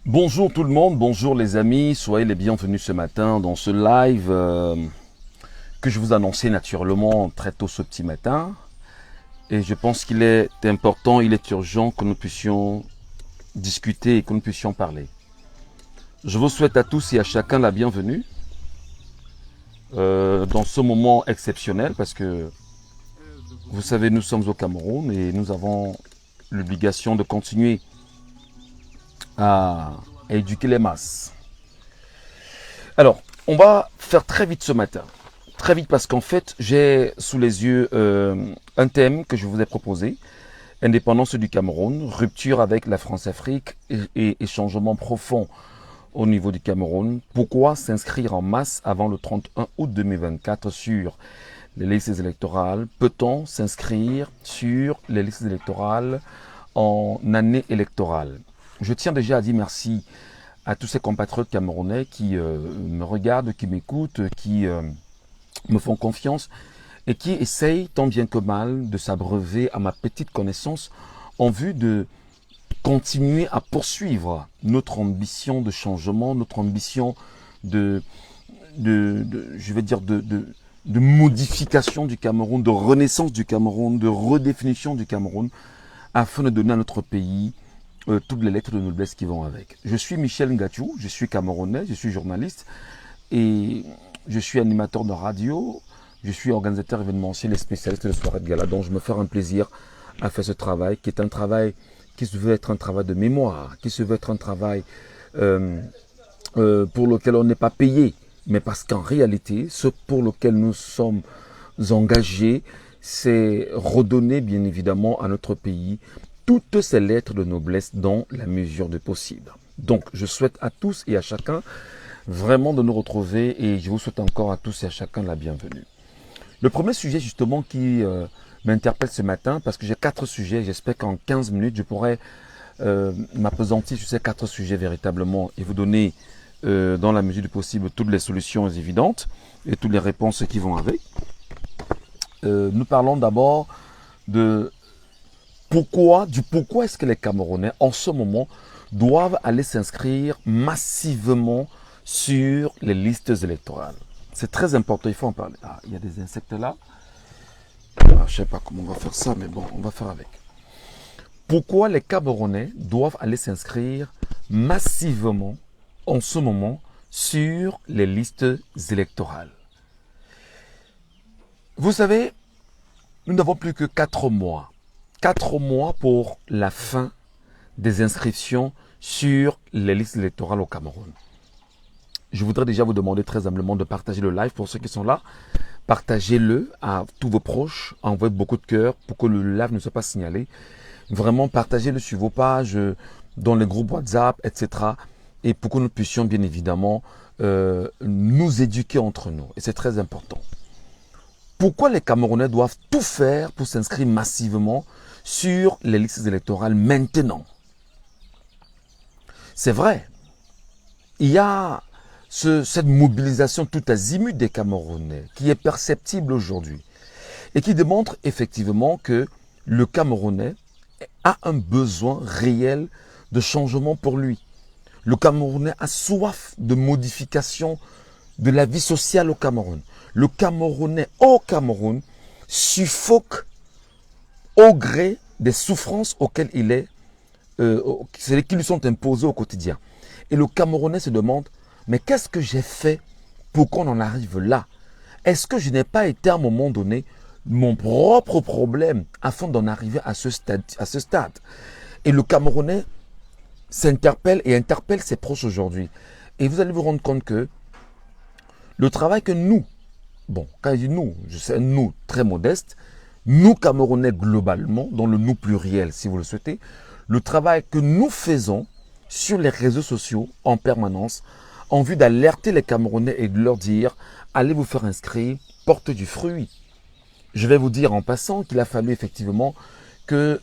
Bonjour tout le monde, bonjour les amis, soyez les bienvenus ce matin dans ce live que je vous annonçais naturellement très tôt ce petit matin. Et je pense qu'il est important, il est urgent que nous puissions discuter et que nous puissions parler. Je vous souhaite à tous et à chacun la bienvenue dans ce moment exceptionnel parce que vous savez, nous sommes au Cameroun et nous avons l'obligation de continuer à éduquer les masses. Alors, on va faire très vite ce matin. Très vite parce qu'en fait, j'ai sous les yeux un thème que je vous ai proposé. Indépendance du Cameroun, rupture avec la France-Afrique et changement profond au niveau du Cameroun. Pourquoi s'inscrire en masse avant le 31 août 2024 sur les listes électorales? Peut-on s'inscrire sur les listes électorales en année électorale? Je tiens déjà à dire merci à tous ces compatriotes camerounais qui me regardent, qui m'écoutent, qui me font confiance et qui essayent tant bien que mal de s'abreuver à ma petite connaissance en vue de continuer à poursuivre notre ambition de changement, notre ambition de modification du Cameroun, de renaissance du Cameroun, de redéfinition du Cameroun, afin de donner à notre pays toutes les lettres de noblesse qui vont avec. Je suis Michel Ngatiou, je suis camerounais, je suis journaliste et je suis animateur de radio, je suis organisateur événementiel et spécialiste de soirées de gala, donc je me fais un plaisir à faire ce travail qui est un travail qui se veut être un travail de mémoire, qui se veut être un travail pour lequel on n'est pas payé, mais parce qu'en réalité, ce pour lequel nous sommes engagés, c'est redonner bien évidemment à notre pays toutes ces lettres de noblesse dans la mesure du possible. Donc, je souhaite à tous et à chacun vraiment de nous retrouver et je vous souhaite encore à tous et à chacun la bienvenue. Le premier sujet justement qui m'interpelle ce matin, parce que j'ai 4 sujets, j'espère qu'en 15 minutes, je pourrai m'appesantir sur ces 4 sujets véritablement et vous donner dans la mesure du possible toutes les solutions évidentes et toutes les réponses qui vont avec. Nous parlons d'abord de pourquoi est-ce que les Camerounais, en ce moment, doivent aller s'inscrire massivement sur les listes électorales. C'est très important, il faut en parler. Ah, il y a des insectes là. Ah, je ne sais pas comment on va faire ça, mais bon, on va faire avec. Pourquoi les Camerounais doivent aller s'inscrire massivement, en ce moment, sur les listes électorales? Vous savez, nous n'avons plus que 4 mois. 4 mois pour la fin des inscriptions sur les listes électorales au Cameroun. Je voudrais déjà vous demander très humblement de partager le live pour ceux qui sont là. Partagez-le à tous vos proches, envoyez beaucoup de cœur pour que le live ne soit pas signalé. Vraiment, partagez-le sur vos pages, dans les groupes WhatsApp, etc. Et pour que nous puissions bien évidemment nous éduquer entre nous. Et c'est très important. Pourquoi les Camerounais doivent tout faire pour s'inscrire massivement sur les listes électorales maintenant? C'est vrai, il y a cette mobilisation tout azimut des Camerounais qui est perceptible aujourd'hui et qui démontre effectivement que le Camerounais a un besoin réel de changement pour lui. Le Camerounais a soif de modification de la vie sociale au Cameroun. Le Camerounais au Cameroun suffoque au gré des souffrances auxquelles qui lui sont imposées au quotidien. Et le Camerounais se demande, mais qu'est-ce que j'ai fait pour qu'on en arrive là? Est-ce que je n'ai pas été à un moment donné mon propre problème afin d'en arriver à ce stade? Et le Camerounais s'interpelle et interpelle ses proches aujourd'hui. Et vous allez vous rendre compte que le travail que nous, bon, quand je dis nous, je sais nous très modeste, nous Camerounais globalement, dans le nous pluriel si vous le souhaitez, le travail que nous faisons sur les réseaux sociaux en permanence, en vue d'alerter les Camerounais et de leur dire « Allez vous faire inscrire, porte du fruit ». Je vais vous dire en passant qu'il a fallu effectivement que,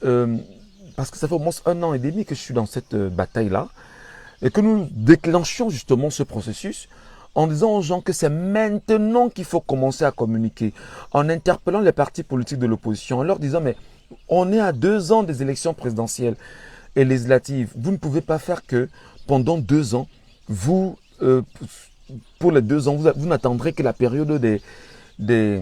parce que ça fait au moins 1 an et demi que je suis dans cette bataille-là, et que nous déclenchions justement ce processus en disant aux gens que c'est maintenant qu'il faut commencer à communiquer, en interpellant les partis politiques de l'opposition, en leur disant, mais on est à 2 ans des élections présidentielles et législatives. Vous ne pouvez pas faire que pendant 2 ans, vous, pour les 2 ans, vous n'attendrez que la période des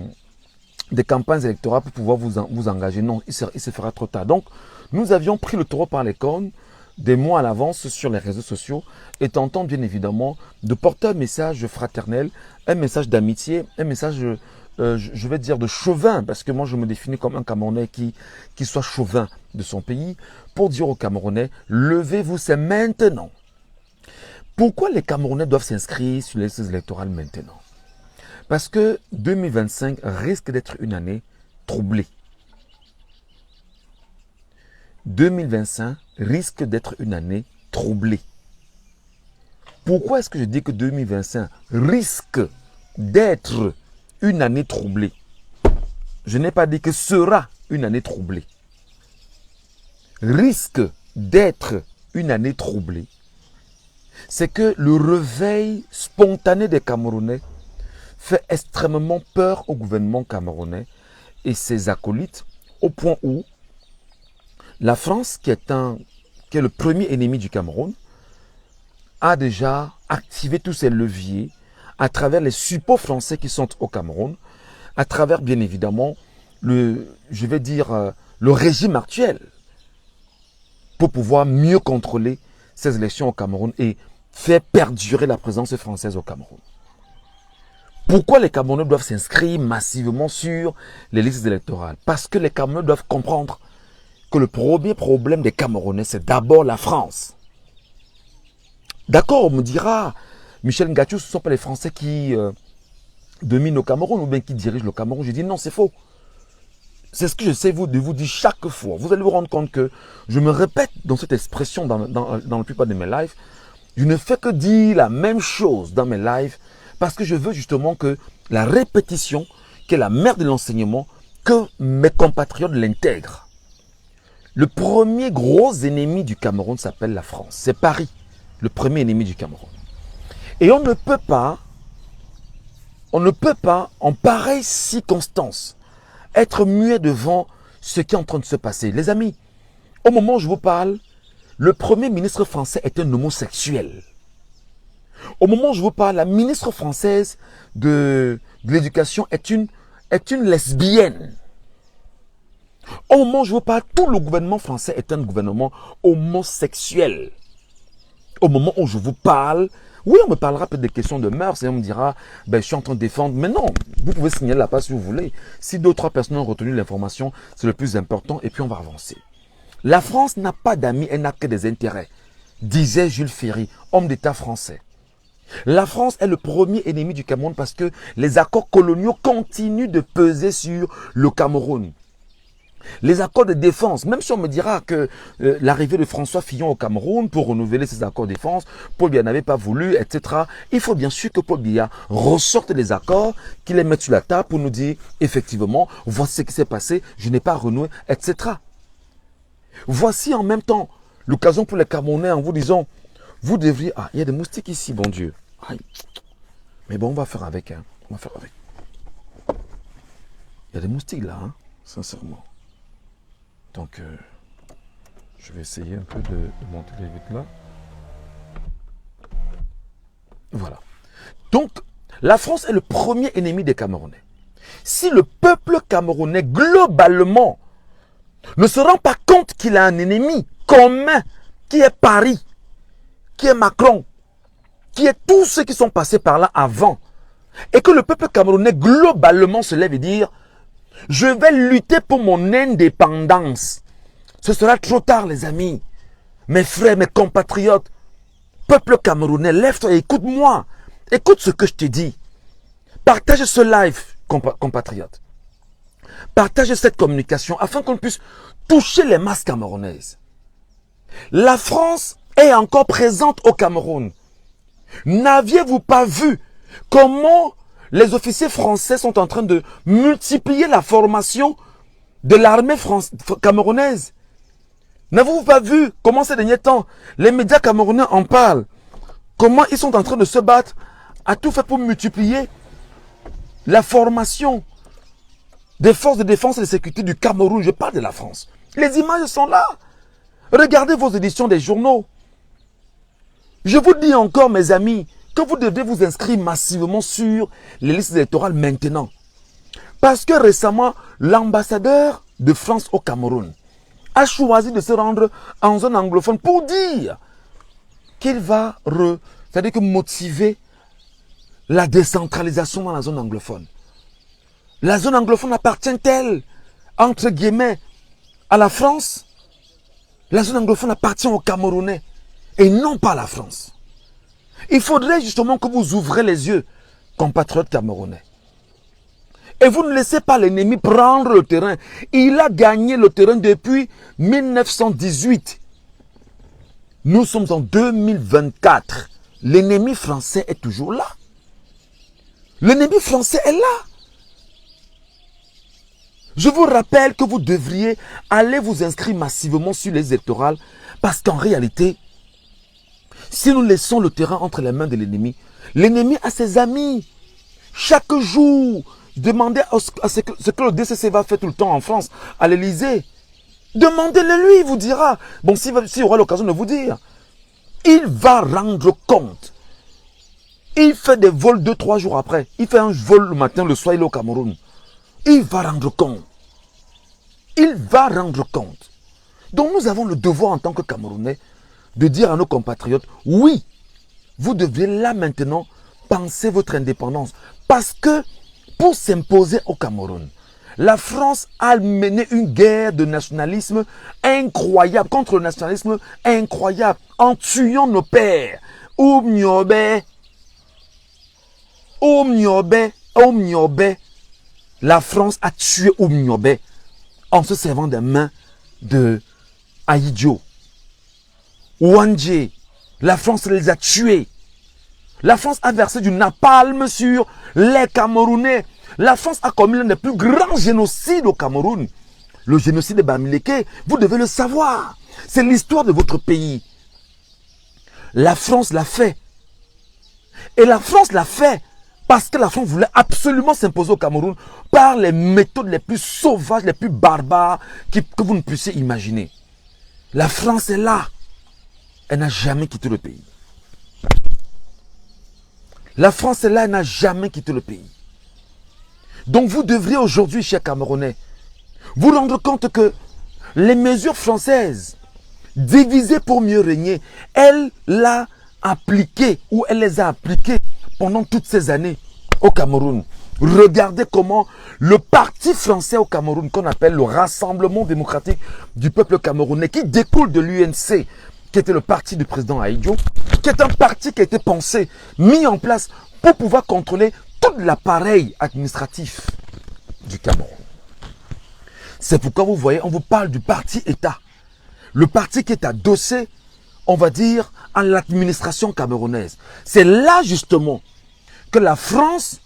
campagnes électorales pour pouvoir vous engager. Non, il se fera trop tard. Donc, nous avions pris le taureau par les cornes des mois à l'avance sur les réseaux sociaux et tentant bien évidemment de porter un message fraternel, un message d'amitié, un message, je vais dire, de chauvin, parce que moi je me définis comme un Camerounais qui soit chauvin de son pays, pour dire aux Camerounais, levez-vous, c'est maintenant. Pourquoi les Camerounais doivent s'inscrire sur les listes électorales maintenant? Parce que 2025 risque d'être une année troublée. 2025 risque d'être une année troublée. Pourquoi est-ce que je dis que 2025 risque d'être une année troublée? Je n'ai pas dit que sera une année troublée. Risque d'être une année troublée. C'est que le réveil spontané des Camerounais fait extrêmement peur au gouvernement camerounais et ses acolytes, au point où la France, qui est le premier ennemi du Cameroun, a déjà activé tous ses leviers à travers les suppôts français qui sont au Cameroun, à travers bien évidemment le régime actuel, pour pouvoir mieux contrôler ces élections au Cameroun et faire perdurer la présence française au Cameroun. Pourquoi les Camerounais doivent s'inscrire massivement sur les listes électorales? Parce que les Camerounais doivent comprendre que le premier problème des Camerounais, c'est d'abord la France. D'accord, on me dira, Michel Ngattou, ce ne sont pas les Français qui dominent au Cameroun ou bien qui dirigent le Cameroun. Je dis non, c'est faux. C'est ce que j'essaie de vous dire chaque fois. Vous allez vous rendre compte que je me répète dans cette expression dans la plupart de mes lives. Je ne fais que dire la même chose dans mes lives parce que je veux justement que la répétition, qui est la mère de l'enseignement, que mes compatriotes l'intègrent. Le premier gros ennemi du Cameroun s'appelle la France. C'est Paris, le premier ennemi du Cameroun. Et on ne peut pas, en pareille circonstance, être muet devant ce qui est en train de se passer. Les amis, au moment où je vous parle, le premier ministre français est un homosexuel. Au moment où je vous parle, la ministre française de l'éducation est une lesbienne. Au moment où je vous parle, tout le gouvernement français est un gouvernement homosexuel. Au moment où je vous parle, oui, on me parlera peut-être des questions de mœurs et on me dira, ben, je suis en train de défendre. Mais non, vous pouvez signaler la page si vous voulez. Si 2 ou 3 personnes ont retenu l'information, c'est le plus important et puis on va avancer. La France n'a pas d'amis, elle n'a que des intérêts, disait Jules Ferry, homme d'État français. La France est le premier ennemi du Cameroun parce que les accords coloniaux continuent de peser sur le Cameroun. Les accords de défense, même si on me dira que l'arrivée de François Fillon au Cameroun pour renouveler ces accords de défense, Paul Biya n'avait pas voulu, etc. Il faut bien sûr que Paul Biya ressorte les accords, qu'il les mette sur la table pour nous dire, effectivement, voici ce qui s'est passé, je n'ai pas renoué, etc. Voici en même temps l'occasion pour les Camerounais en vous disant, vous devriez... Ah, il y a des moustiques ici, bon Dieu. Aïe. Mais bon, on va faire avec, hein. On va faire avec. Il y a des moustiques là, hein, sincèrement. Donc, je vais essayer un peu de monter les vitres là. Voilà. Donc, la France est le premier ennemi des Camerounais. Si le peuple camerounais, globalement, ne se rend pas compte qu'il a un ennemi commun, qui est Paris, qui est Macron, qui est tous ceux qui sont passés par là avant, et que le peuple camerounais, globalement, se lève et dit « Je vais lutter pour mon indépendance ». Ce sera trop tard, les amis. Mes frères, mes compatriotes, peuple camerounais, lève-toi et écoute-moi. Écoute ce que je te dis. Partage ce live, compatriotes. Partage cette communication afin qu'on puisse toucher les masses camerounaises. La France est encore présente au Cameroun. N'aviez-vous pas vu comment les officiers français sont en train de multiplier la formation de l'armée camerounaise? N'avez-vous pas vu comment ces derniers temps, les médias camerounais en parlent? Comment ils sont en train de se battre a tout fait pour multiplier la formation des forces de défense et de sécurité du Cameroun. Je parle de la France. Les images sont là. Regardez vos éditions des journaux. Je vous dis encore, mes amis, que vous devez vous inscrire massivement sur les listes électorales maintenant. Parce que récemment, l'ambassadeur de France au Cameroun a choisi de se rendre en zone anglophone pour dire qu'il va c'est-à-dire que motiver la décentralisation dans la zone anglophone. La zone anglophone appartient-elle, entre guillemets, à la France? La zone anglophone appartient aux Camerounais et non pas à la France. Il faudrait justement que vous ouvrez les yeux, compatriotes camerounais. Et vous ne laissez pas l'ennemi prendre le terrain. Il a gagné le terrain depuis 1918. Nous sommes en 2024. L'ennemi français est toujours là. L'ennemi français est là. Je vous rappelle que vous devriez aller vous inscrire massivement sur les électorales parce qu'en réalité, si nous laissons le terrain entre les mains de l'ennemi, l'ennemi a ses amis. Chaque jour, demandez ce que le DCC va faire tout le temps en France, à l'Élysée. Demandez-le lui, il vous dira. Bon, s'il aura l'occasion de vous dire, il va rendre compte. Il fait des vols 2-3 jours après. Il fait un vol le matin, le soir, il est au Cameroun. Il va rendre compte. Il va rendre compte. Donc nous avons le devoir en tant que Camerounais de dire à nos compatriotes, oui, vous devez là maintenant penser votre indépendance. Parce que pour s'imposer au Cameroun, la France a mené une guerre de nationalisme incroyable, contre le nationalisme incroyable, en tuant nos pères. Oumniobé, la France a tué Oumniobé en se servant des mains de Ahidjo. Ouandjé, la France les a tués. La France a versé du napalm sur les Camerounais. La France a commis l'un des plus grands génocides au Cameroun. Le génocide de Bamileke, vous devez le savoir. C'est l'histoire de votre pays. La France l'a fait. Et la France l'a fait parce que la France voulait absolument s'imposer au Cameroun par les méthodes les plus sauvages, les plus barbares que vous ne puissiez imaginer. La France est là. Elle n'a jamais quitté le pays. La France est là, elle n'a jamais quitté le pays. Donc vous devriez aujourd'hui, chers Camerounais, vous rendre compte que les mesures françaises, divisées pour mieux régner, elle l'a appliquée ou elle les a appliquées pendant toutes ces années au Cameroun. Regardez comment le parti français au Cameroun, qu'on appelle le Rassemblement démocratique du peuple camerounais, qui découle de l'UNC, qui était le parti du président Ahidjo, qui est un parti qui a été pensé, mis en place pour pouvoir contrôler tout l'appareil administratif du Cameroun. C'est pourquoi vous voyez, on vous parle du parti État. Le parti qui est adossé, on va dire, à l'administration camerounaise. C'est là justement que la France,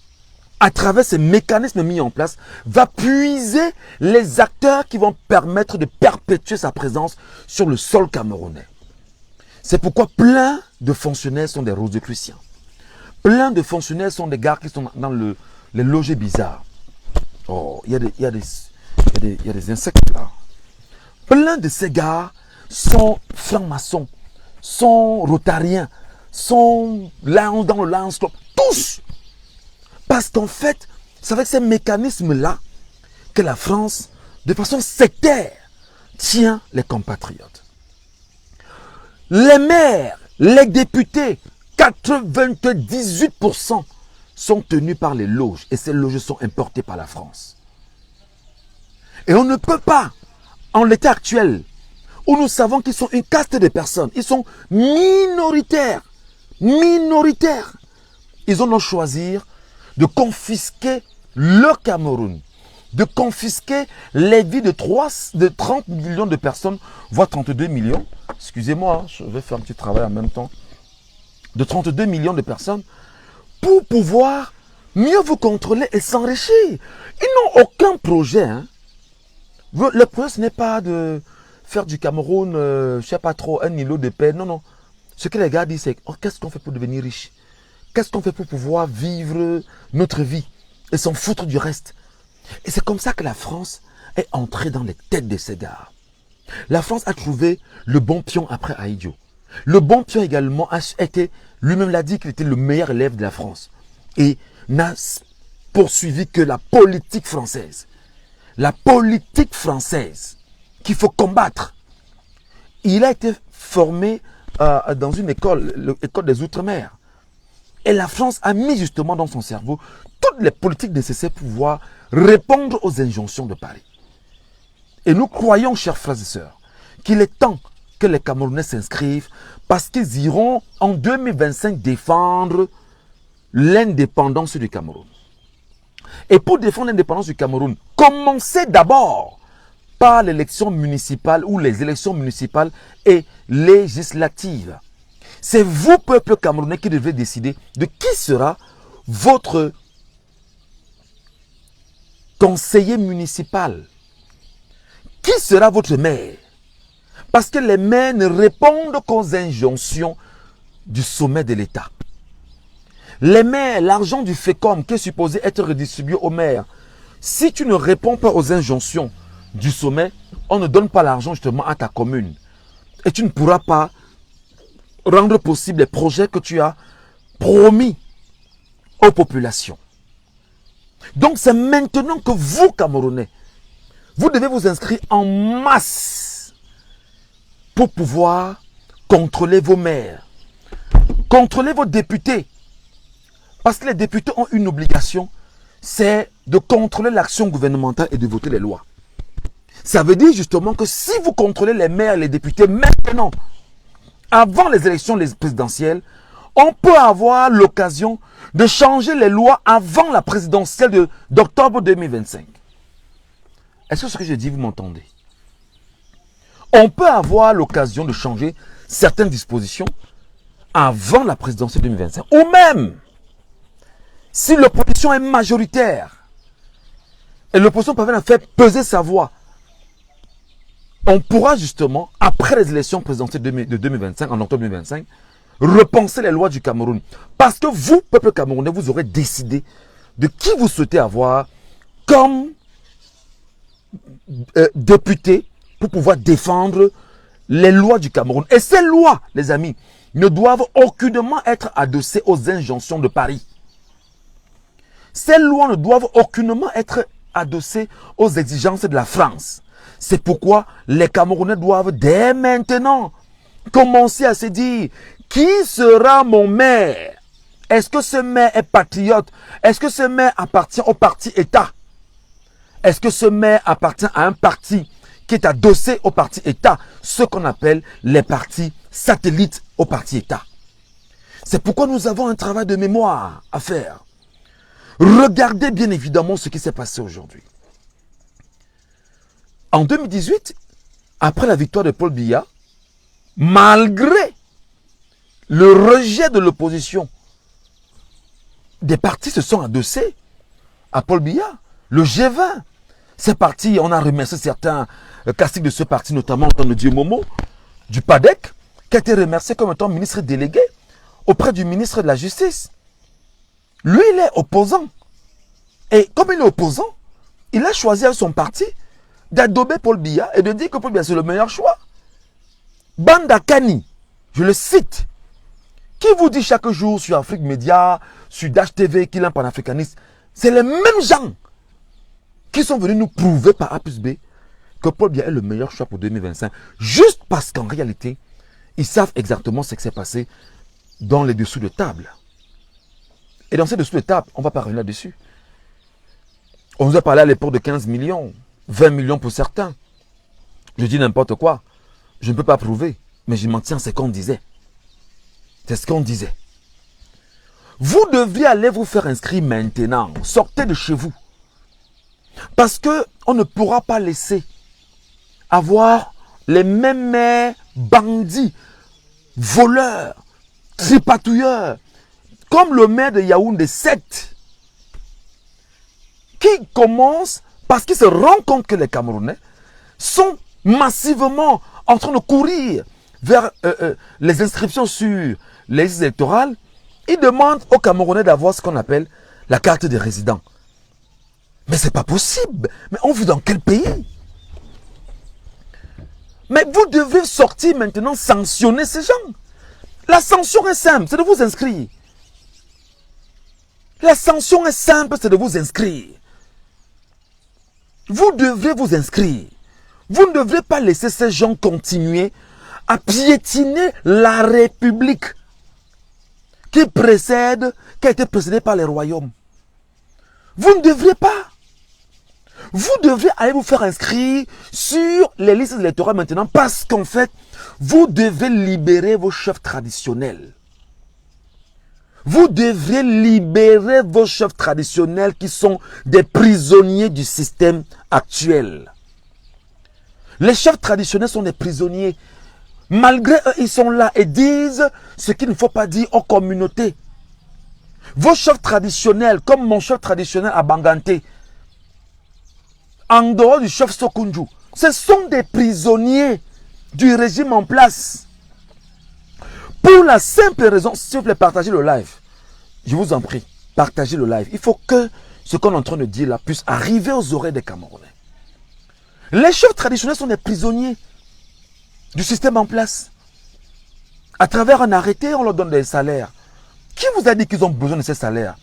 à travers ces mécanismes mis en place, va puiser les acteurs qui vont permettre de perpétuer sa présence sur le sol camerounais. C'est pourquoi plein de fonctionnaires sont des Rosicruciens. Plein de fonctionnaires sont des gars qui sont dans les logés bizarres. Oh, il y a des insectes là. Plein de ces gars sont francs-maçons, sont rotariens, sont là dans le Lions Club. Tous. Parce qu'en fait, c'est avec ces mécanismes-là que la France, de façon sectaire, tient les compatriotes. Les maires, les députés, 98% sont tenus par les loges. Et ces loges sont importées par la France. Et on ne peut pas, en l'état actuel, où nous savons qu'ils sont une caste de personnes, ils sont minoritaires. Minoritaires. Ils ont donc choisir de confisquer le Cameroun, de confisquer les vies de 30 millions de personnes, voire 32 millions. Excusez-moi, je vais faire un petit travail en même temps. De 32 millions de personnes pour pouvoir mieux vous contrôler et s'enrichir. Ils n'ont aucun projet. Hein. Le projet, ce n'est pas de faire du Cameroun, je ne sais pas trop, un îlot de paix. Non, non. Ce que les gars disent, c'est qu'est-ce qu'on fait pour devenir riche? Qu'est-ce qu'on fait pour pouvoir vivre notre vie et s'en foutre du reste? Et c'est comme ça que la France est entrée dans les têtes des Sédars. La France a trouvé le bon pion après Ahidjo. Le bon pion également a été, lui-même l'a dit qu'il était le meilleur élève de la France. Et n'a poursuivi que la politique française. La politique française qu'il faut combattre. Il a été formé dans une école, l'école des Outre-mer. Et la France a mis justement dans son cerveau toutes les politiques nécessaires pour pouvoir répondre aux injonctions de Paris. Et nous croyons, chers frères et sœurs, qu'il est temps que les Camerounais s'inscrivent parce qu'ils iront en 2025 défendre l'indépendance du Cameroun. Et pour défendre l'indépendance du Cameroun, commencez d'abord par l'élection municipale ou les élections municipales et législatives. C'est vous, peuple camerounais, qui devez décider de qui sera votre conseiller municipal. Qui sera votre maire? Parce que les maires ne répondent qu'aux injonctions du sommet de l'État. Les maires, l'argent du FECOM qui est supposé être redistribué aux maires, si tu ne réponds pas aux injonctions du sommet, on ne donne pas l'argent justement à ta commune. Et tu ne pourras pas rendre possible les projets que tu as promis aux populations. Donc c'est maintenant que vous, Camerounais, vous devez vous inscrire en masse pour pouvoir contrôler vos maires, contrôler vos députés. Parce que les députés ont une obligation, c'est de contrôler l'action gouvernementale et de voter les lois. Ça veut dire justement que si vous contrôlez les maires et les députés maintenant, avant les élections présidentielles, on peut avoir l'occasion de changer les lois avant la présidentielle d'octobre 2025. Est-ce que ce que je dis, vous m'entendez? On peut avoir l'occasion de changer certaines dispositions avant la présidentielle 2025. Ou même, si l'opposition est majoritaire et l'opposition parvient à faire peser sa voix, on pourra justement, après les élections présidentielles de 2025, en octobre 2025, repenser les lois du Cameroun. Parce que vous, peuple camerounais, vous aurez décidé de qui vous souhaitez avoir comme député pour pouvoir défendre les lois du Cameroun. Et ces lois, les amis, ne doivent aucunement être adossées aux injonctions de Paris. Ces lois ne doivent aucunement être adossées aux exigences de la France. C'est pourquoi les Camerounais doivent dès maintenant commencer à se dire qui sera mon maire? Est-ce que ce maire est patriote? Est-ce que ce maire appartient au parti État? Est-ce que ce maire appartient à un parti qui est adossé au parti État? Ce qu'on appelle les partis satellites au parti État. C'est pourquoi nous avons un travail de mémoire à faire. Regardez bien évidemment ce qui s'est passé aujourd'hui. En 2018, après la victoire de Paul Biya, malgré le rejet de l'opposition, des partis se sont adossés à Paul Biya. Le G20, c'est parti, on a remercié certains caciques de ce parti, notamment Antoine Dieu Momo, du PADEC, qui a été remercié comme étant ministre délégué auprès du ministre de la Justice. Lui, il est opposant. Et comme il est opposant, il a choisi avec son parti d'adober Paul Biya et de dire que Paul Biya c'est le meilleur choix. Banda Kani, je le cite, qui vous dit chaque jour sur Afrique Média, sur Dash TV qu'il est un panafricaniste, c'est les mêmes gens qui sont venus nous prouver par A plus B que Paul Biya est le meilleur choix pour 2025, juste parce qu'en réalité, ils savent exactement ce qui s'est passé dans les dessous de table. Et dans ces dessous de table, on va pas revenir là-dessus. On nous a parlé à l'époque de 15 millions, 20 millions pour certains. Je dis n'importe quoi. Je ne peux pas prouver, mais je m'en tiens à ce qu'on disait. C'est ce qu'on disait. Vous deviez aller vous faire inscrire maintenant. Sortez de chez vous. Parce qu'on ne pourra pas laisser avoir les mêmes maires bandits, voleurs, tripatouilleurs, comme le maire de Yaoundé 7, qui commence parce qu'il se rend compte que les Camerounais sont massivement en train de courir vers les inscriptions sur les listes électorales. Ils demandent aux Camerounais d'avoir ce qu'on appelle la carte de résident. Mais c'est pas possible. Mais on vit dans quel pays? Mais vous devez sortir maintenant, sanctionner ces gens. La sanction est simple, c'est de vous inscrire. La sanction est simple, c'est de vous inscrire. Vous devez vous inscrire. Vous ne devrez pas laisser ces gens continuer à piétiner la République qui a été précédée par les royaumes. Vous ne devrez pas. Vous devez aller vous faire inscrire sur les listes électorales maintenant parce qu'en fait, vous devez libérer vos chefs traditionnels. Vous devez libérer vos chefs traditionnels qui sont des prisonniers du système actuel. Les chefs traditionnels sont des prisonniers. Malgré eux, ils sont là et disent ce qu'il ne faut pas dire aux communautés. Vos chefs traditionnels, comme mon chef traditionnel à Banganté, en dehors du chef Sokunju, ce sont des prisonniers du régime en place. Pour la simple raison, s'il vous plaît, partagez le live. Je vous en prie, partagez le live. Il faut que ce qu'on est en train de dire là puisse arriver aux oreilles des Camerounais. Les chefs traditionnels sont des prisonniers du système en place. À travers un arrêté, on leur donne des salaires. Qui vous a dit qu'ils ont besoin de ces salaires?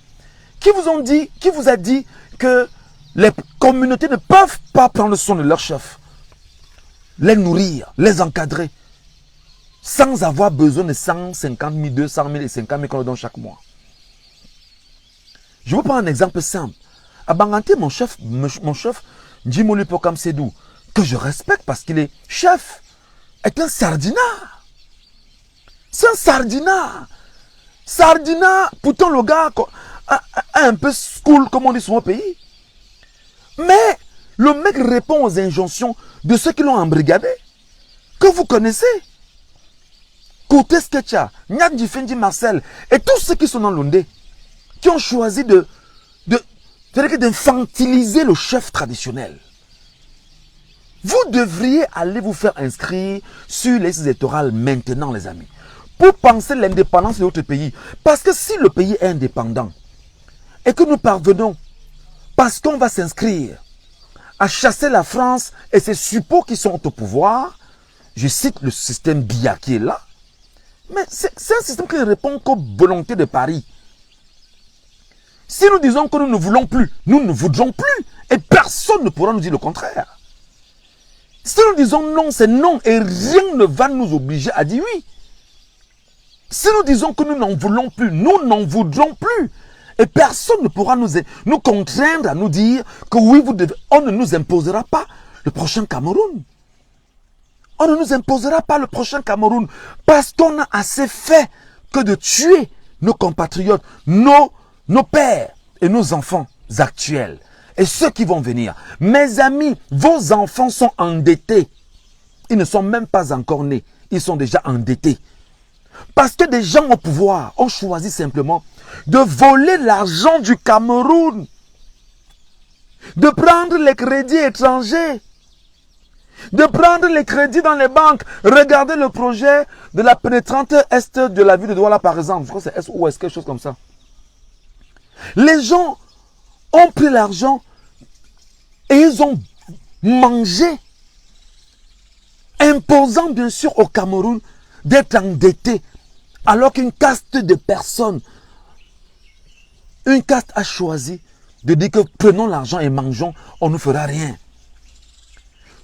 Qui vous a dit que les communautés ne peuvent pas prendre soin de leurs chefs, les nourrir, les encadrer, sans avoir besoin de 150 000, 200 000 et 50 000 qu'on leur donne chaque mois? Je vous prends un exemple simple. À Banganté, mon chef, Njimoli Pokam Sedou, que je respecte parce qu'il est chef, est un sardinard. C'est un sardinard. Sardinard, pourtant le gars a un peu school, comme on dit sur mon pays. Mais le mec répond aux injonctions de ceux qui l'ont embrigadé, que vous connaissez. Côté Sketcha, Nyadji Fendi Marcel et tous ceux qui sont dans l'Ondé, qui ont choisi d'infantiliser le chef traditionnel. Vous devriez aller vous faire inscrire sur les listes électorales maintenant, les amis, pour penser l'indépendance de votre pays. Parce que si le pays est indépendant et que nous parvenons, parce qu'on va s'inscrire, à chasser la France et ses suppôts qui sont au pouvoir, je cite le système Biya qui est là, mais c'est un système qui ne répond qu'aux volontés de Paris. Si nous disons que nous ne voulons plus, nous ne voudrons plus. Et personne ne pourra nous dire le contraire. Si nous disons non, c'est non. Et rien ne va nous obliger à dire oui. Si nous disons que nous n'en voulons plus, nous n'en voudrons plus. Et personne ne pourra nous contraindre à nous dire que oui, on ne nous imposera pas le prochain Cameroun. On ne nous imposera pas le prochain Cameroun. Parce qu'on a assez fait que de tuer nos compatriotes, nos pères et nos enfants actuels et ceux qui vont venir. Mes amis, vos enfants sont endettés. Ils ne sont même pas encore nés. Ils sont déjà endettés. Parce que des gens au pouvoir ont choisi simplement de voler l'argent du Cameroun, de prendre les crédits étrangers, de prendre les crédits dans les banques. Regardez le projet de la pénétrante est de la ville de Douala par exemple. Je crois que c'est est ou est quelque chose comme ça. Les gens ont pris l'argent et ils ont mangé, imposant bien sûr au Cameroun d'être endetté, alors qu'une caste de personnes, une caste a choisi de dire que prenons l'argent et mangeons, on ne fera rien.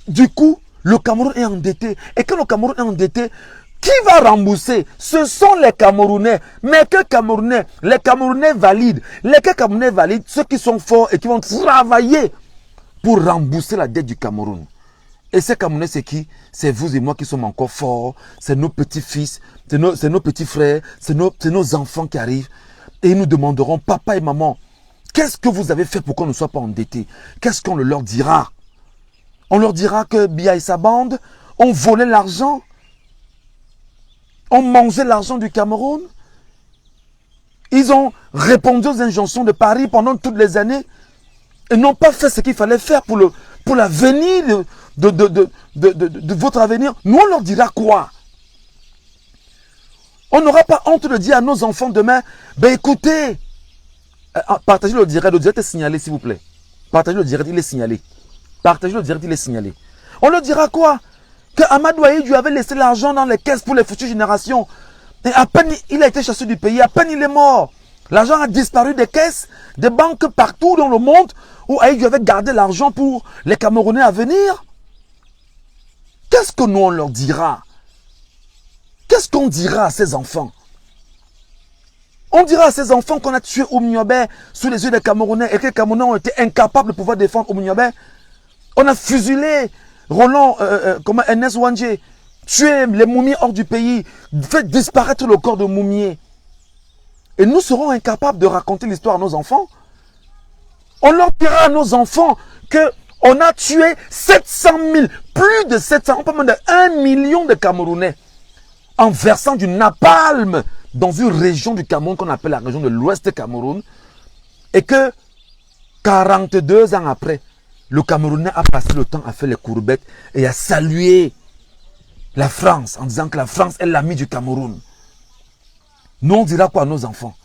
Du coup, le Cameroun est endetté. Et quand le Cameroun est endetté, qui va rembourser? Ce sont les Camerounais. Mais que Camerounais? Les Camerounais valides. Lesquels Camerounais valides? Ceux qui sont forts et qui vont travailler pour rembourser la dette du Cameroun. Et ces Camerounais, c'est qui? C'est vous et moi qui sommes encore forts. C'est nos petits-fils, c'est nos petits frères, c'est nos enfants qui arrivent. Et ils nous demanderont, papa et maman, qu'est-ce que vous avez fait pour qu'on ne soit pas endettés? Qu'est-ce qu'on leur dira? On leur dira que Biya et sa bande ont volé l'argent, ont mangé l'argent du Cameroun. Ils ont répondu aux injonctions de Paris pendant toutes les années et n'ont pas fait ce qu'il fallait faire pour l'avenir de votre avenir. Nous, on leur dira quoi? On n'aura pas honte de dire à nos enfants demain, ben écoutez, partagez le direct est signalé s'il vous plaît. Partagez le direct, il est signalé. Partagez le direct, il est signalé. On leur dira quoi? Que Amadou Ahidjo avait laissé l'argent dans les caisses pour les futures générations. Et à peine il a été chassé du pays, à peine il est mort. L'argent a disparu des caisses, des banques partout dans le monde où Ahidjo avait gardé l'argent pour les Camerounais à venir. Qu'est-ce que nous on leur dira? Qu'est-ce qu'on dira à ces enfants? On dira à ces enfants qu'on a tué Oumniobé sous les yeux des Camerounais et que les Camerounais ont été incapables de pouvoir défendre Oumniobé. On a fusilé Roland, Ernest Wangé, tué les Moumiers hors du pays, fait disparaître le corps de Moumier. Et nous serons incapables de raconter l'histoire à nos enfants. On leur dira à nos enfants qu'on a tué 700 000, plus de 700, pas moins de 1 million de Camerounais en versant du napalm dans une région du Cameroun qu'on appelle la région de l'Ouest Cameroun. Et que 42 ans après, le Camerounais a passé le temps à faire les courbettes et à saluer la France en disant que la France est l'ami du Cameroun. Nous, on dira quoi à nos enfants?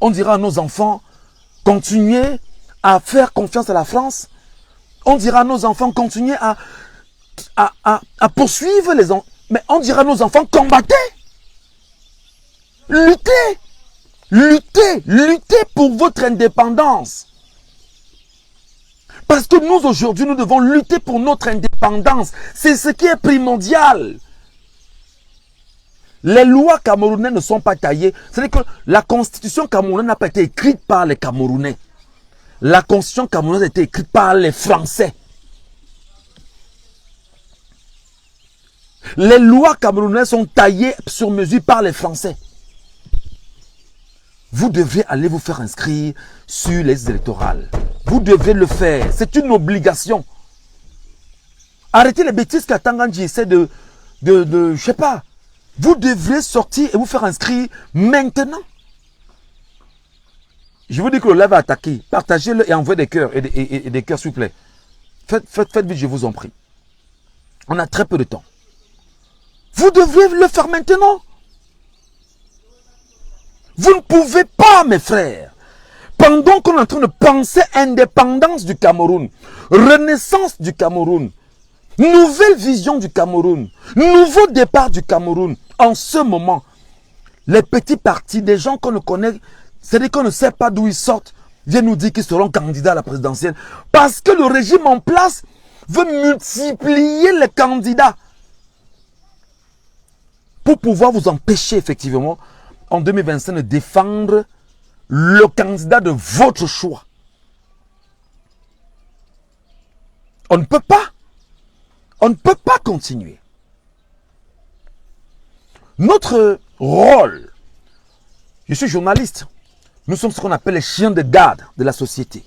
On dira à nos enfants, continuez à faire confiance à la France. On dira à nos enfants, continuez à poursuivre les enfants. Mais on dira à nos enfants, combattez. Luttez. Luttez. Luttez pour votre indépendance. Parce que nous, aujourd'hui, nous devons lutter pour notre indépendance. C'est ce qui est primordial. Les lois camerounaises ne sont pas taillées. C'est-à-dire que la constitution camerounaise n'a pas été écrite par les Camerounais. La constitution camerounaise a été écrite par les Français. Les lois camerounaises sont taillées sur mesure par les Français. Vous devez aller vous faire inscrire sur les listes électorales. Vous devez le faire. C'est une obligation. Arrêtez les bêtises qu'Atanganji essaie je sais pas. Vous devez sortir et vous faire inscrire maintenant. Je vous dis que le live va attaquer. Partagez-le et envoyez des cœurs et des cœurs, s'il vous plaît. Faites vite, je vous en prie. On a très peu de temps. Vous devez le faire maintenant. Vous ne pouvez pas, mes frères. Pendant qu'on est en train de penser indépendance du Cameroun, renaissance du Cameroun, nouvelle vision du Cameroun, nouveau départ du Cameroun, en ce moment, les petits partis, des gens qu'on ne connaît, c'est-à-dire qu'on ne sait pas d'où ils sortent, viennent nous dire qu'ils seront candidats à la présidentielle. Parce que le régime en place veut multiplier les candidats pour pouvoir vous empêcher effectivement en 2025 de défendre le candidat de votre choix. On ne peut pas. On ne peut pas continuer. Notre rôle, je suis journaliste, nous sommes ce qu'on appelle les chiens de garde de la société.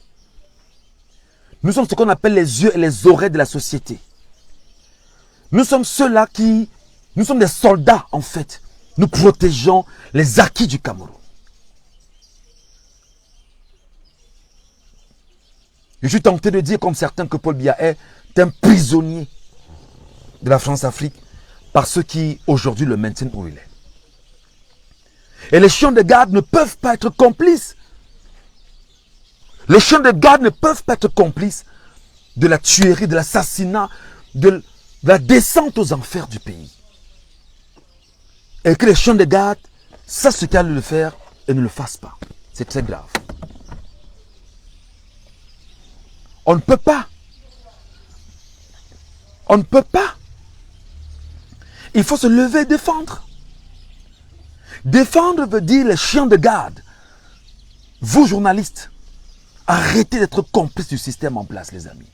Nous sommes ce qu'on appelle les yeux et les oreilles de la société. Nous sommes ceux-là nous sommes des soldats en fait. Nous protégeons les acquis du Cameroun. Je suis tenté de dire comme certains que Paul Biya est un prisonnier de la France-Afrique par ceux qui aujourd'hui le maintiennent où il est. Et les chiens de garde ne peuvent pas être complices. Les chiens de garde ne peuvent pas être complices de la tuerie, de l'assassinat, de la descente aux enfers du pays. Et que les chiens de garde sachent ce qu'il y a à le faire et ne le fassent pas. C'est très grave. On ne peut pas. On ne peut pas. Il faut se lever et défendre. Défendre veut dire les chiens de garde. Vous, journalistes, arrêtez d'être complices du système en place, les amis.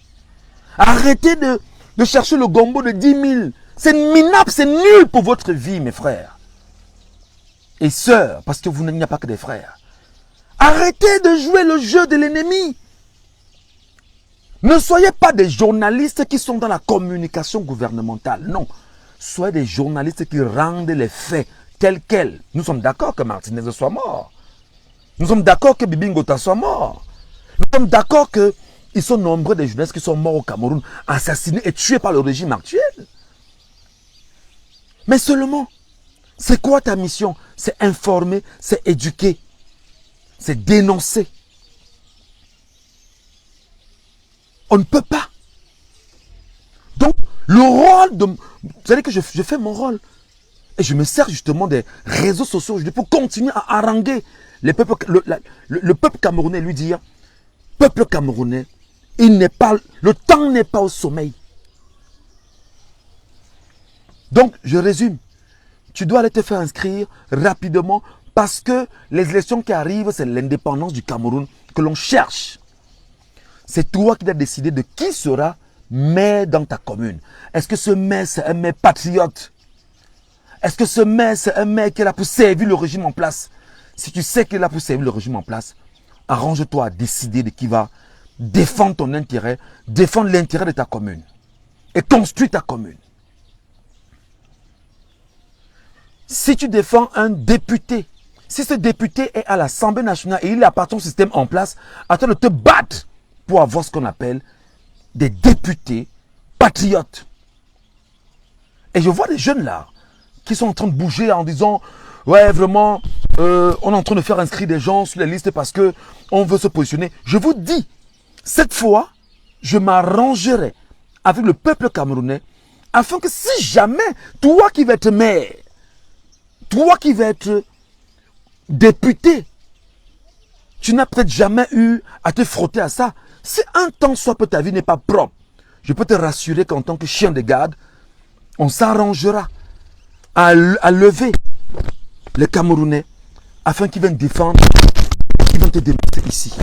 Arrêtez de chercher le gombo de 10 000. C'est minable, c'est nul pour votre vie, mes frères. Et sœurs, parce que vous n'y a pas que des frères. Arrêtez de jouer le jeu de l'ennemi. Ne soyez pas des journalistes qui sont dans la communication gouvernementale. Non. Soyez des journalistes qui rendent les faits tels quels. Nous sommes d'accord que Martinez soit mort. Nous sommes d'accord que Bibi Ngota soit mort. Nous sommes d'accord qu'ils sont nombreux des journalistes qui sont morts au Cameroun, assassinés et tués par le régime actuel. Mais seulement, C'est quoi ta mission? C'est informer, c'est éduquer, c'est dénoncer. On ne peut pas. Donc, le rôle de... Vous savez que je fais mon rôle. Et je me sers justement des réseaux sociaux aujourd'hui pour continuer à haranguer le peuple camerounais, lui dire, peuple camerounais, le temps n'est pas au sommeil. Donc, je résume. Tu dois aller te faire inscrire rapidement parce que les élections qui arrivent, c'est l'indépendance du Cameroun que l'on cherche. C'est toi qui dois décider de qui sera maire dans ta commune. Est-ce que ce maire, c'est un maire patriote? Est-ce que ce maire, c'est un maire qui est là pour servir le régime en place? Si tu sais qu'il est là pour servir le régime en place, arrange-toi à décider de qui va défendre ton intérêt, défendre l'intérêt de ta commune et construire ta commune. Si tu défends un député, si ce député est à l'Assemblée nationale et il appartient au système en place, attends de te battre pour avoir ce qu'on appelle des députés patriotes. Et je vois des jeunes là qui sont en train de bouger en disant ouais vraiment on est en train de faire inscrire des gens sur les listes parce que on veut se positionner. Je vous dis, cette fois, je m'arrangerai avec le peuple camerounais afin que si jamais toi qui vas être maire, toi qui vas être député, tu n'as peut-être jamais eu à te frotter à ça. Si un temps soit peu ta vie n'est pas propre, je peux te rassurer qu'en tant que chien de garde, on s'arrangera à lever les Camerounais afin qu'ils viennent défendre, qu'ils viennent te démontrer ici.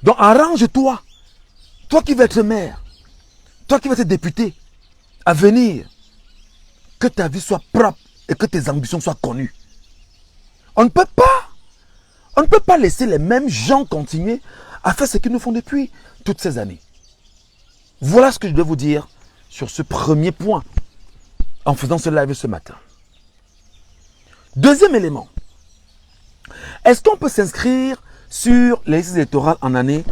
Donc arrange-toi, toi qui vas être maire, toi qui vas être député, à venir, que ta vie soit propre et que tes ambitions soient connues. On ne peut pas laisser les mêmes gens continuer à faire ce qu'ils nous font depuis toutes ces années. Voilà ce que je dois vous dire sur ce premier point en faisant ce live ce matin. Deuxième élément. Est-ce qu'on peut s'inscrire sur les listes électorales en année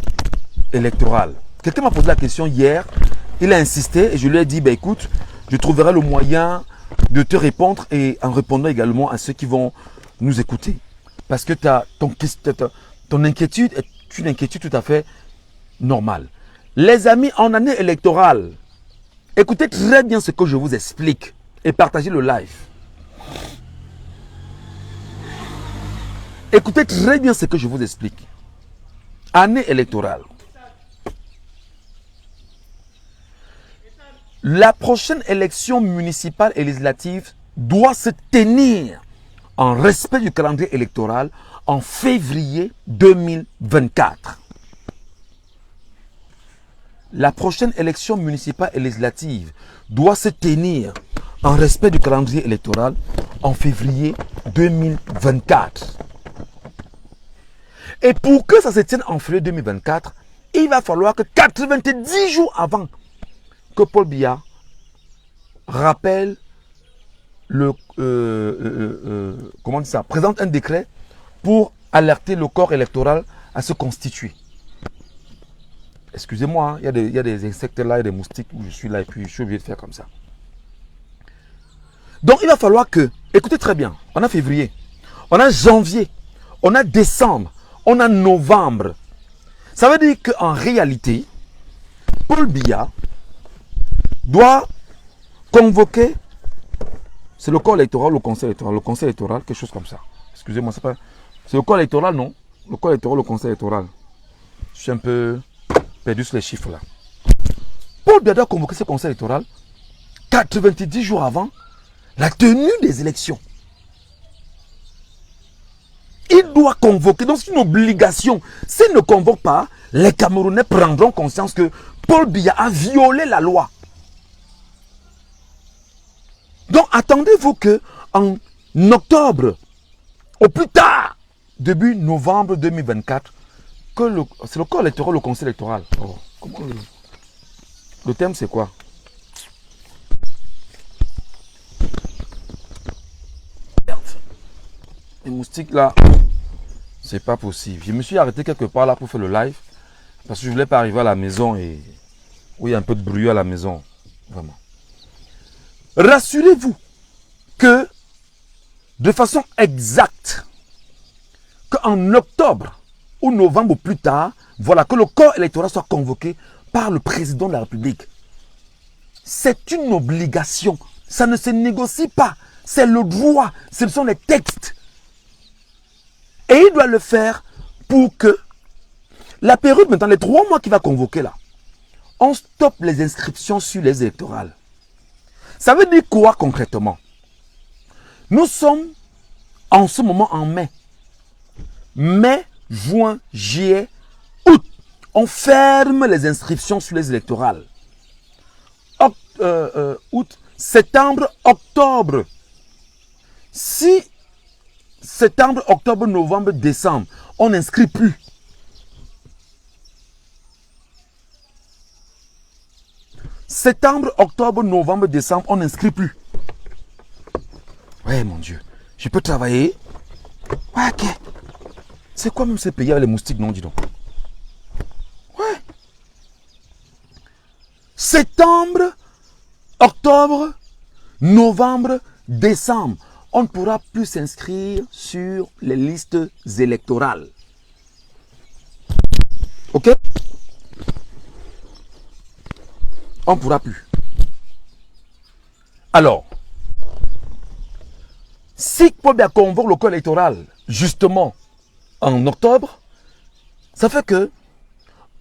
électorale? Quelqu'un m'a posé la question hier, il a insisté et je lui ai dit, ben écoute, je trouverai le moyen de te répondre et en répondant également à ceux qui vont nous écouter. Parce que ton inquiétude est une inquiétude tout à fait normale. Les amis, en année électorale, écoutez très bien ce que je vous explique et partagez le live. Écoutez très bien ce que je vous explique. Année électorale. La prochaine élection municipale et législative doit se tenir en respect du calendrier électoral en février 2024. La prochaine élection municipale et législative doit se tenir en respect du calendrier électoral en février 2024. Et pour que ça se tienne en février 2024, il va falloir que 90 jours avant que Paul Biya rappelle présente un décret pour alerter le corps électoral à se constituer. Excusez-moi, il y a des insectes là, il y a des moustiques où je suis là et puis je suis obligé de faire comme ça. Donc il va falloir que, écoutez très bien, on a février, on a janvier, on a décembre, on a novembre. Ça veut dire qu'en réalité, Paul Biya doit convoquer, c'est le corps électoral, le conseil électoral, quelque chose comme ça. Excusez-moi, c'est le corps électoral, non? Le corps électoral, le conseil électoral. Je suis un peu perdu sur les chiffres là. Paul Biya doit convoquer ce conseil électoral 90 jours avant la tenue des élections. Il doit convoquer, donc c'est une obligation. S'il ne convoque pas, les Camerounais prendront conscience que Paul Biya a violé la loi. Donc attendez-vous que en octobre, au plus tard, début novembre 2024, que c'est le corps électoral, le conseil électoral. Oh, le thème c'est quoi? Les moustiques là, c'est pas possible. Je me suis arrêté quelque part là pour faire le live parce que je voulais pas arriver à la maison et où il y a un peu de bruit à la maison. Vraiment. Rassurez-vous, que, de façon exacte, qu'en octobre ou novembre ou plus tard, voilà, que le corps électoral soit convoqué par le président de la République. C'est une obligation. Ça ne se négocie pas. C'est le droit. Ce sont les textes. Et il doit le faire pour que la période, maintenant, les 3 mois qu'il va convoquer là, on stoppe les inscriptions sur les électorales. Ça veut dire quoi concrètement? Nous sommes en ce moment en mai. Mai, juin, juillet, août. On ferme les inscriptions sur les électorales. Août, septembre, octobre. Si septembre, octobre, novembre, décembre, on n'inscrit plus. Septembre, octobre, novembre, décembre, on n'inscrit plus. Ouais, mon Dieu. Je peux travailler. Ouais, ok. C'est quoi même ce pays avec les moustiques, non, dis donc. Ouais. Septembre, octobre, novembre, décembre. On ne pourra plus s'inscrire sur les listes électorales. Ok? On ne pourra plus. Alors, si Pobia convoque le corps électoral, justement, en octobre, ça fait que,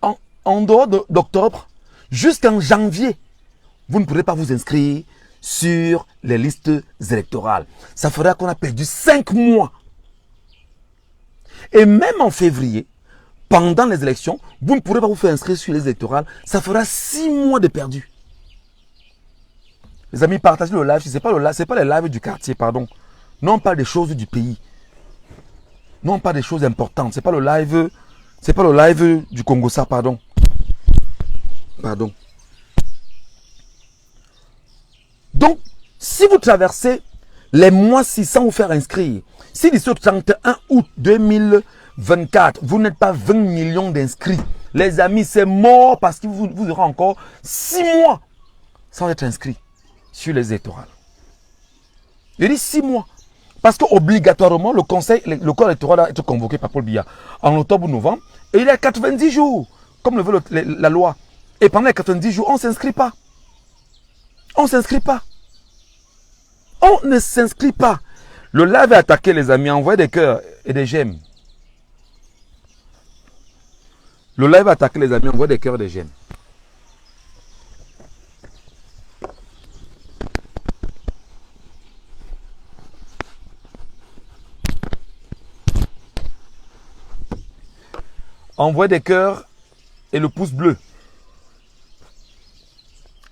en dehors d'octobre, jusqu'en janvier, vous ne pourrez pas vous inscrire sur les listes électorales. Ça fera qu'on a perdu 5 mois. Et même en février, pendant les élections, vous ne pourrez pas vous faire inscrire sur les électorales. Ça fera 6 mois de perdu. Les amis, partagez le live. Ce n'est pas le live du quartier, pardon. Non, on parle des choses du pays. Non, on parle des choses importantes. Ce n'est pas le live du Congo, ça, pardon. Pardon. Donc, si vous traversez les mois-ci sans vous faire inscrire, si d'ici au 31 août 2024, vous n'êtes pas 20 millions d'inscrits, les amis, c'est mort parce que vous aurez encore 6 mois sans être inscrit sur les électorales. Je dis 6 mois. Parce qu'obligatoirement, le corps électoral doit être convoqué par Paul Biya en octobre ou novembre. Et il y a 90 jours, comme le veut la loi. Et pendant les 90 jours, on ne s'inscrit pas. On ne s'inscrit pas. On ne s'inscrit pas. Le live est attaqué, les amis. Envoyez des cœurs et des j'aime. Le live est attaqué, les amis. Envoyez des cœurs et des j'aime. Envoyez des cœurs et le pouce bleu.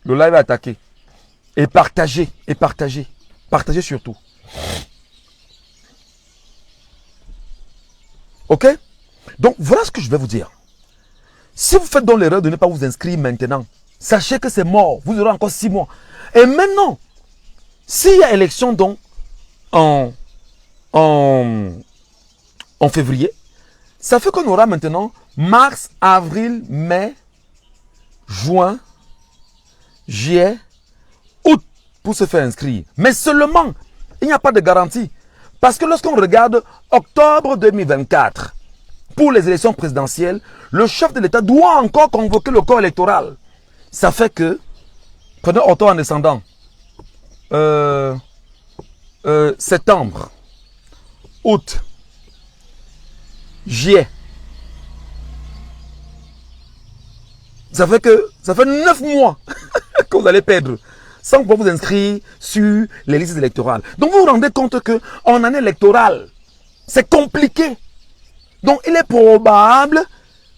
Le live est attaqué. Et partagez, et partagez. Partagez surtout. Ok? Donc, voilà ce que je vais vous dire. Si vous faites donc l'erreur de ne pas vous inscrire maintenant, sachez que c'est mort. Vous aurez encore 6 mois. Et maintenant, s'il y a élection donc en février, ça fait qu'on aura maintenant mars, avril, mai, juin, juillet, août pour se faire inscrire. Mais seulement, il n'y a pas de garantie. Parce que lorsqu'on regarde octobre 2024, pour les élections présidentielles, le chef de l'État doit encore convoquer le corps électoral. Ça fait que, prenez octobre en descendant, septembre, août, juillet. Ça fait 9 mois que vous allez perdre sans pouvoir vous inscrire sur les listes électorales. Donc vous vous rendez compte qu'en année électorale, c'est compliqué. Donc il est probable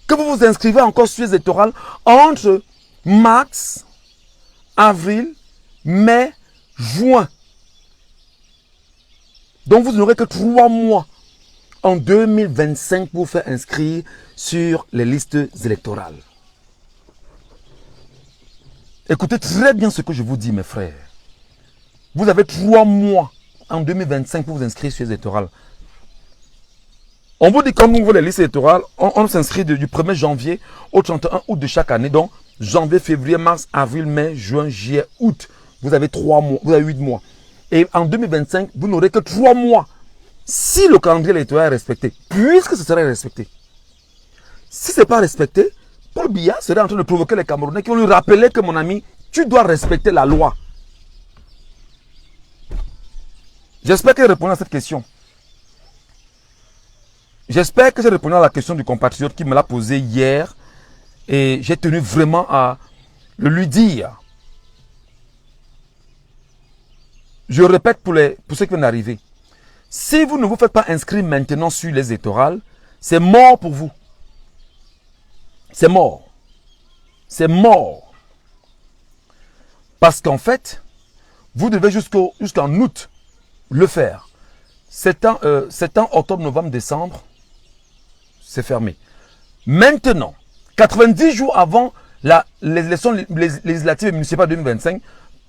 que vous vous inscrivez encore sur les électorales entre mars, avril, mai, juin. Donc vous n'aurez que 3 mois en 2025 pour vous faire inscrire sur les listes électorales. Écoutez très bien ce que je vous dis, mes frères. Vous avez 3 mois en 2025 pour vous inscrire sur les électorales. On vous dit quand on ouvre les listes électorales, on s'inscrit du 1er janvier au 31 août de chaque année. Donc, janvier, février, mars, avril, mai, juin, juillet, août. Vous avez 3 mois, vous avez 8 mois. Et en 2025, vous n'aurez que 3 mois. Si le calendrier électoral est respecté, puisque ce serait respecté. Si ce n'est pas respecté, Paul Biya serait en train de provoquer les Camerounais qui vont lui rappeler que, mon ami, tu dois respecter la loi. J'espère que j'ai répondu à cette question. J'espère que j'ai répondu à la question du compatriote qui me l'a posée hier. Et j'ai tenu vraiment à le lui dire. Je répète pour ceux qui viennent d'arriver. Si vous ne vous faites pas inscrire maintenant sur les électorales, c'est mort pour vous. C'est mort. C'est mort. Parce qu'en fait, vous devez jusqu'en août le faire. Septembre, octobre, novembre, décembre, c'est fermé. Maintenant, 90 jours avant les élections législatives et municipales 2025,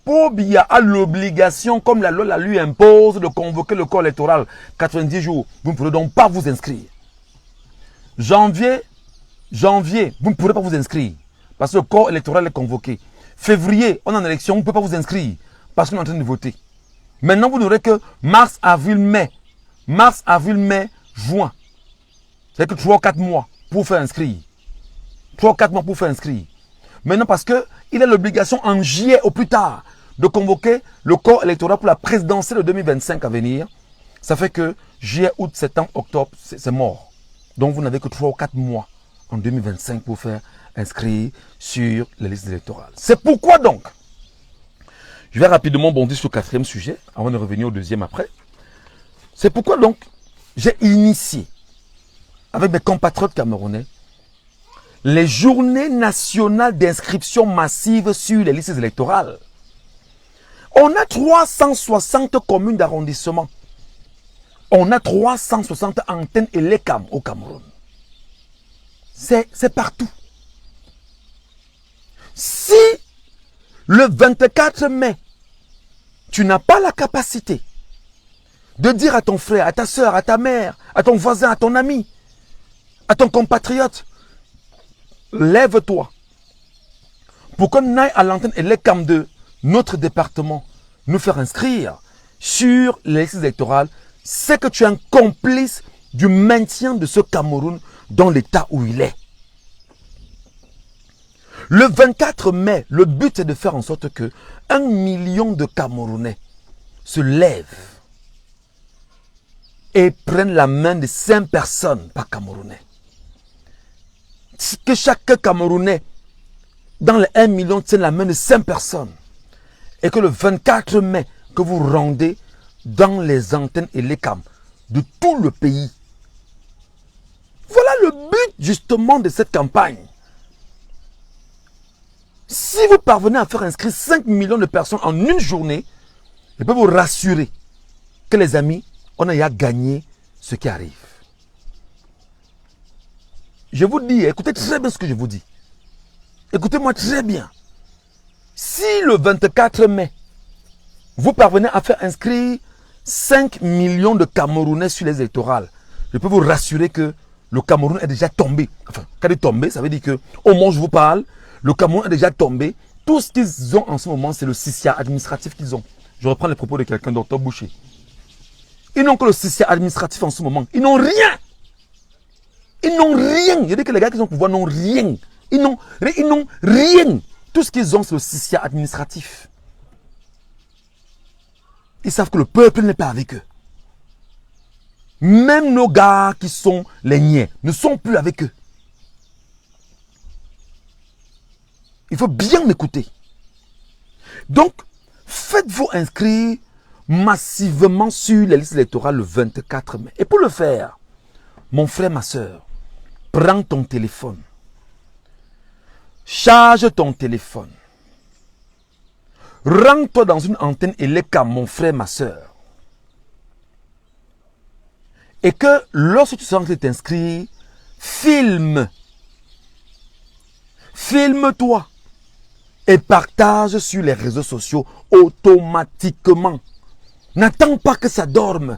Paul Biya a l'obligation, comme la loi la lui impose, de convoquer le corps électoral 90 jours. Vous ne pourrez donc pas vous inscrire. Janvier, vous ne pourrez pas vous inscrire parce que le corps électoral est convoqué. Février, on est en élection, vous ne pouvez pas vous inscrire parce qu'on est en train de voter. Maintenant, vous n'aurez que mars, avril, mai. Mars, avril, mai, juin. C'est-à-dire que 3 ou 4 mois pour faire inscrire. 3 ou 4 mois pour faire inscrire. Maintenant, parce qu'il a l'obligation en juillet au plus tard de convoquer le corps électoral pour la présidentielle de 2025 à venir. Ça fait que juillet, août, septembre, octobre, c'est mort. Donc, vous n'avez que 3 ou 4 mois en 2025 pour faire inscrire sur les listes électorales. C'est pourquoi donc, je vais rapidement bondir sur le 4e sujet, avant de revenir au 2e après. C'est pourquoi donc, j'ai initié, avec mes compatriotes camerounais, les journées nationales d'inscription massive sur les listes électorales. On a 360 communes d'arrondissement. On a 360 antennes ELECAM au Cameroun. C'est partout. Si le 24 mai, tu n'as pas la capacité de dire à ton frère, à ta soeur, à ta mère, à ton voisin, à ton ami, à ton compatriote, lève-toi pour qu'on aille à l'antenne ELECAM de notre département nous faire inscrire sur les listes électorales, c'est que tu es un complice du maintien de ce Cameroun dans l'état où il est. Le 24 mai, le but est de faire en sorte que 1 million de Camerounais se lèvent et prennent la main de 5 personnes par Camerounais. Que chaque Camerounais, dans les 1 million, tienne la main de 5 personnes. Et que le 24 mai, que vous rendez dans les antennes et les cams de tout le pays. Voilà le but justement de cette campagne. Si vous parvenez à faire inscrire 5 millions de personnes en une journée, je peux vous rassurer que les amis, on a déjà gagné ce qui arrive. Je vous dis, écoutez très bien ce que je vous dis. Écoutez-moi très bien. Si le 24 mai, vous parvenez à faire inscrire 5 millions de Camerounais sur les électorales, je peux vous rassurer que le Cameroun est déjà tombé. Enfin, quand il est tombé, ça veut dire que, au moment où je vous parle, le Cameroun est déjà tombé. Tout ce qu'ils ont en ce moment, c'est le CICIA administratif qu'ils ont. Je reprends les propos de quelqu'un, Dr Boucher. Ils n'ont que le CICIA administratif en ce moment. Ils n'ont rien. Ils n'ont rien. Je dis que les gars qui ont le pouvoir n'ont rien. Ils n'ont rien. Tout ce qu'ils ont, c'est le CICIA administratif. Ils savent que le peuple n'est pas avec eux. Même nos gars qui sont les niais ne sont plus avec eux. Il faut bien m'écouter. Donc, faites-vous inscrire massivement sur les listes électorales le 24 mai. Et pour le faire, mon frère, ma soeur, prends ton téléphone. Charge ton téléphone. Rends-toi dans une antenne ELECAM, mon frère, ma soeur. Et que lorsque tu sens que tu t'inscris, filme. Filme-toi. Et partage sur les réseaux sociaux automatiquement. N'attends pas que ça dorme.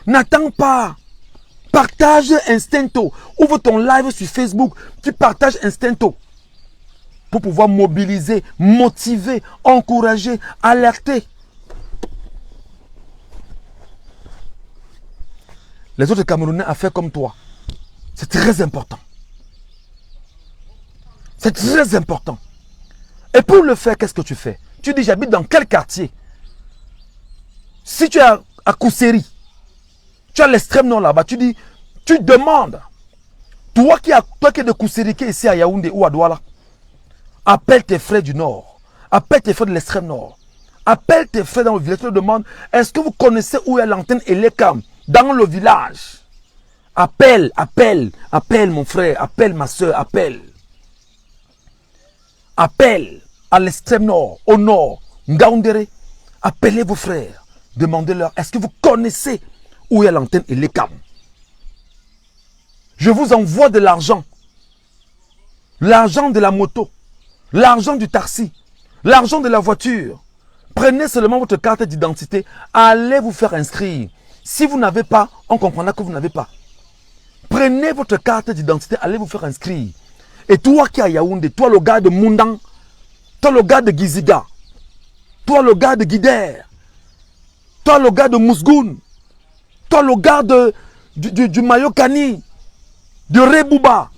N'attends pas. Partage instanto. Ouvre ton live sur Facebook. Tu partages instanto. Pour pouvoir mobiliser, motiver, encourager, alerter. les autres Camerounais à faire comme toi. C'est très important. C'est très important. Et pour le faire, qu'est-ce que tu fais? Tu dis, j'habite dans quel quartier? Si tu es à Kousséri, tu as l'extrême nord là-bas, tu dis, tu demandes, toi qui es de Kousséri, qui est ici à Yaoundé ou à Douala, appelle tes frères du nord, appelle tes frères de l'extrême nord, appelle tes frères dans le village, tu leur demandes, est-ce que vous connaissez où est l'antenne Elekam dans le village? Appelle, appelle, appelle mon frère, appelle ma soeur, appelle. Appelle à l'extrême nord, au nord, Ngaoundéré. Appelez vos frères, demandez-leur, est-ce que vous connaissez où est l'antenne Elekam? Je vous envoie de l'argent. L'argent de la moto, l'argent du taxi, l'argent de la voiture. Prenez seulement votre carte d'identité, allez vous faire inscrire. Si vous n'avez pas, on comprendra que vous n'avez pas. Prenez votre carte d'identité, allez vous faire inscrire. Et toi qui es à Yaoundé, toi le gars de Moundang, toi le gars de Giziga, toi le gars de Guider, toi le gars de Mousgoun, toi le gars du Mayokani, de Rebouba,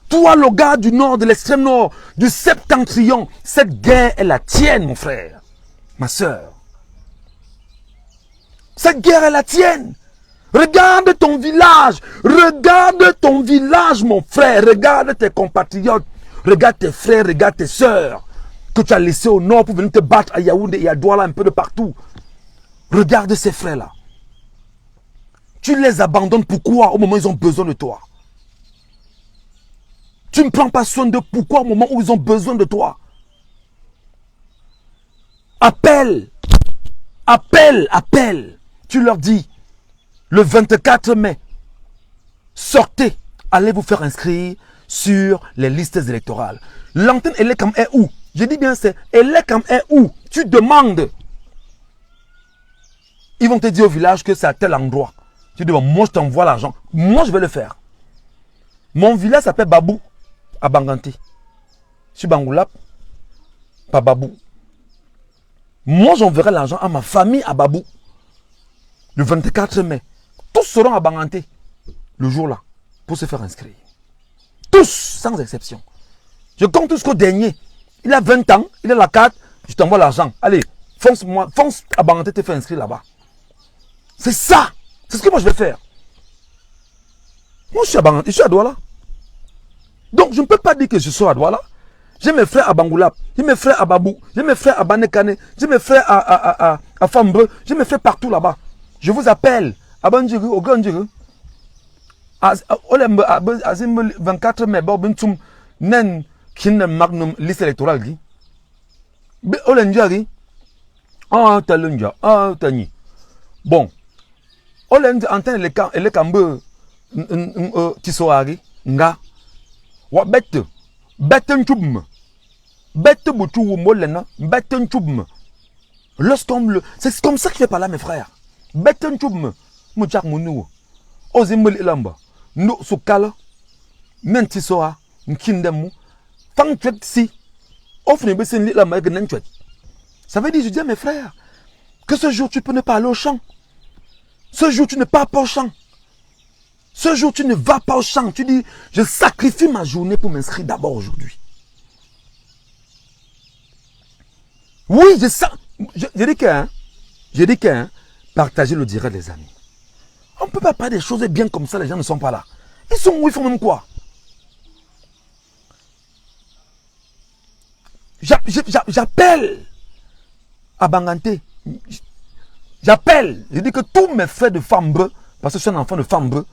toi le gars du nord, de l'extrême nord, du septentrion, cette guerre est la tienne mon frère, ma soeur. Cette guerre est la tienne. Regarde ton village, mon frère, regarde tes compatriotes, regarde tes frères, regarde tes soeurs que tu as laissés au nord pour venir te battre à Yaoundé et à Douala un peu de partout. Regarde ces frères-là. Tu les abandonnes pourquoi au moment où ils ont besoin de toi? Tu ne prends pas soin d'eux pourquoi au moment où ils ont besoin de toi? Appelle, appelle, appelle. Tu leur dis, le 24 mai, sortez, allez vous faire inscrire sur les listes électorales. L'antenne Elekam est où? Je dis bien c'est Elekam est où? Tu demandes. Ils vont te dire au village que c'est à tel endroit. Tu dis, bon, moi je t'envoie l'argent. Moi je vais le faire. Mon village s'appelle Babou, à Banganté. Je suis Bangoulap, pas Babou. Moi j'enverrai l'argent à ma famille à Babou. Le 24 mai. Tous seront à Banganté le jour-là pour se faire inscrire. Tous, sans exception. Je compte jusqu'au dernier. Il a 20 ans, il a la carte, je t'envoie l'argent. Allez, fonce à Banganté, te faire inscrire là-bas. C'est ça. C'est ce que moi je vais faire. Moi je suis à Banganté, je suis à Douala. Donc je ne peux pas dire que je suis à Douala. J'ai mes frères à Bangoulap, j'ai mes frères à Babou, j'ai mes frères à Banekane, j'ai mes frères à Fambre, j'ai mes frères partout là-bas. Je vous appelle. Abanjiri, au grand Jiri. Olem 24 mai, Bobintum, Nen, Kin Magnum, liste électorale. Olenjari. Ah, Talunja, ah, Tani. Bon. Olend, antenne les Cambe, Tisoari, Nga. Wa bête. Bête choum. Bête boutou molena. Bête choum. Lorsqu'on le. C'est comme ça qu'il fait par là, mes frères. Bête choum. Mouchak mounou. Ozimul ilamba. No sukala. Mentisoa. Nkindemu. Fang tuet si. Offre besin l'ilamba et nentuet. Ça veut dire, je dis à mes frères, que ce jour tu peux ne pas aller au champ. Ce jour tu ne pars pas au champ. Ce jour tu ne vas pas au champ. Tu dis, je sacrifie ma journée pour m'inscrire d'abord aujourd'hui. Oui, je dis que, partager le direct les amis. On ne peut pas parler des choses bien comme ça, les gens ne sont pas là. Ils sont où, ils font même quoi? J'appelle à Banganté. J'appelle. Je dis que tous mes frères de Fambre, parce que je suis un enfant de Fambre,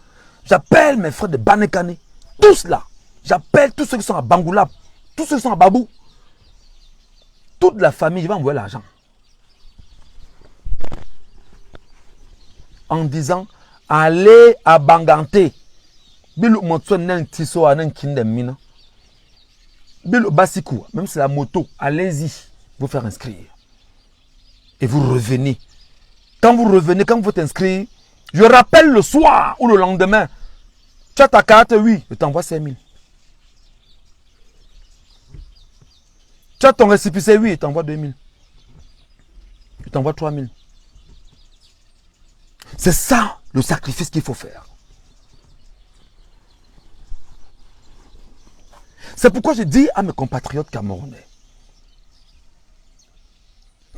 j'appelle mes frères de Banekane. Tous là. J'appelle tous ceux qui sont à Bangoulap, tous ceux qui sont à Babou. Toute la famille, je vais envoyer l'argent. En disant, allez à Banganté. Bilou Motso Nen Tiso Anen Kindemina. Bilou Basikou, même si c'est la moto, allez-y, vous faire inscrire. Et vous revenez. Quand vous revenez, quand vous t'inscrivez, je rappelle le soir ou le lendemain. Tu as ta carte, oui, je t'envoie 5 000. Tu as ton récépissé, oui, je t'envoie 2 000. Je t'envoie 3 000. C'est ça le sacrifice qu'il faut faire. C'est pourquoi je dis à mes compatriotes camerounais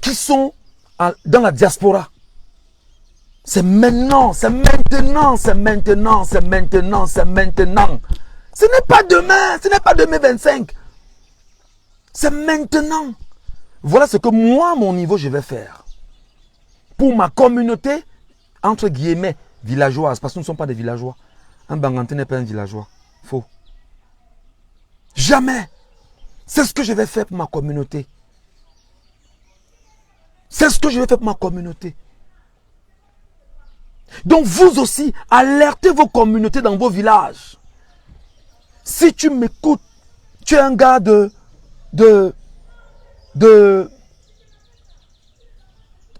qui sont dans la diaspora, c'est maintenant, c'est maintenant, c'est maintenant, c'est maintenant, c'est maintenant. Ce n'est pas demain, ce n'est pas 2025. C'est maintenant. Voilà ce que moi, à mon niveau, je vais faire. Pour ma communauté, entre guillemets, villageoise. Parce que nous ne sommes pas des villageois. Un Banganté n'est pas un villageois. Faux. Jamais. C'est ce que je vais faire pour ma communauté. C'est ce que je vais faire pour ma communauté. Donc vous aussi, alertez vos communautés dans vos villages. Si tu m'écoutes, tu es un gars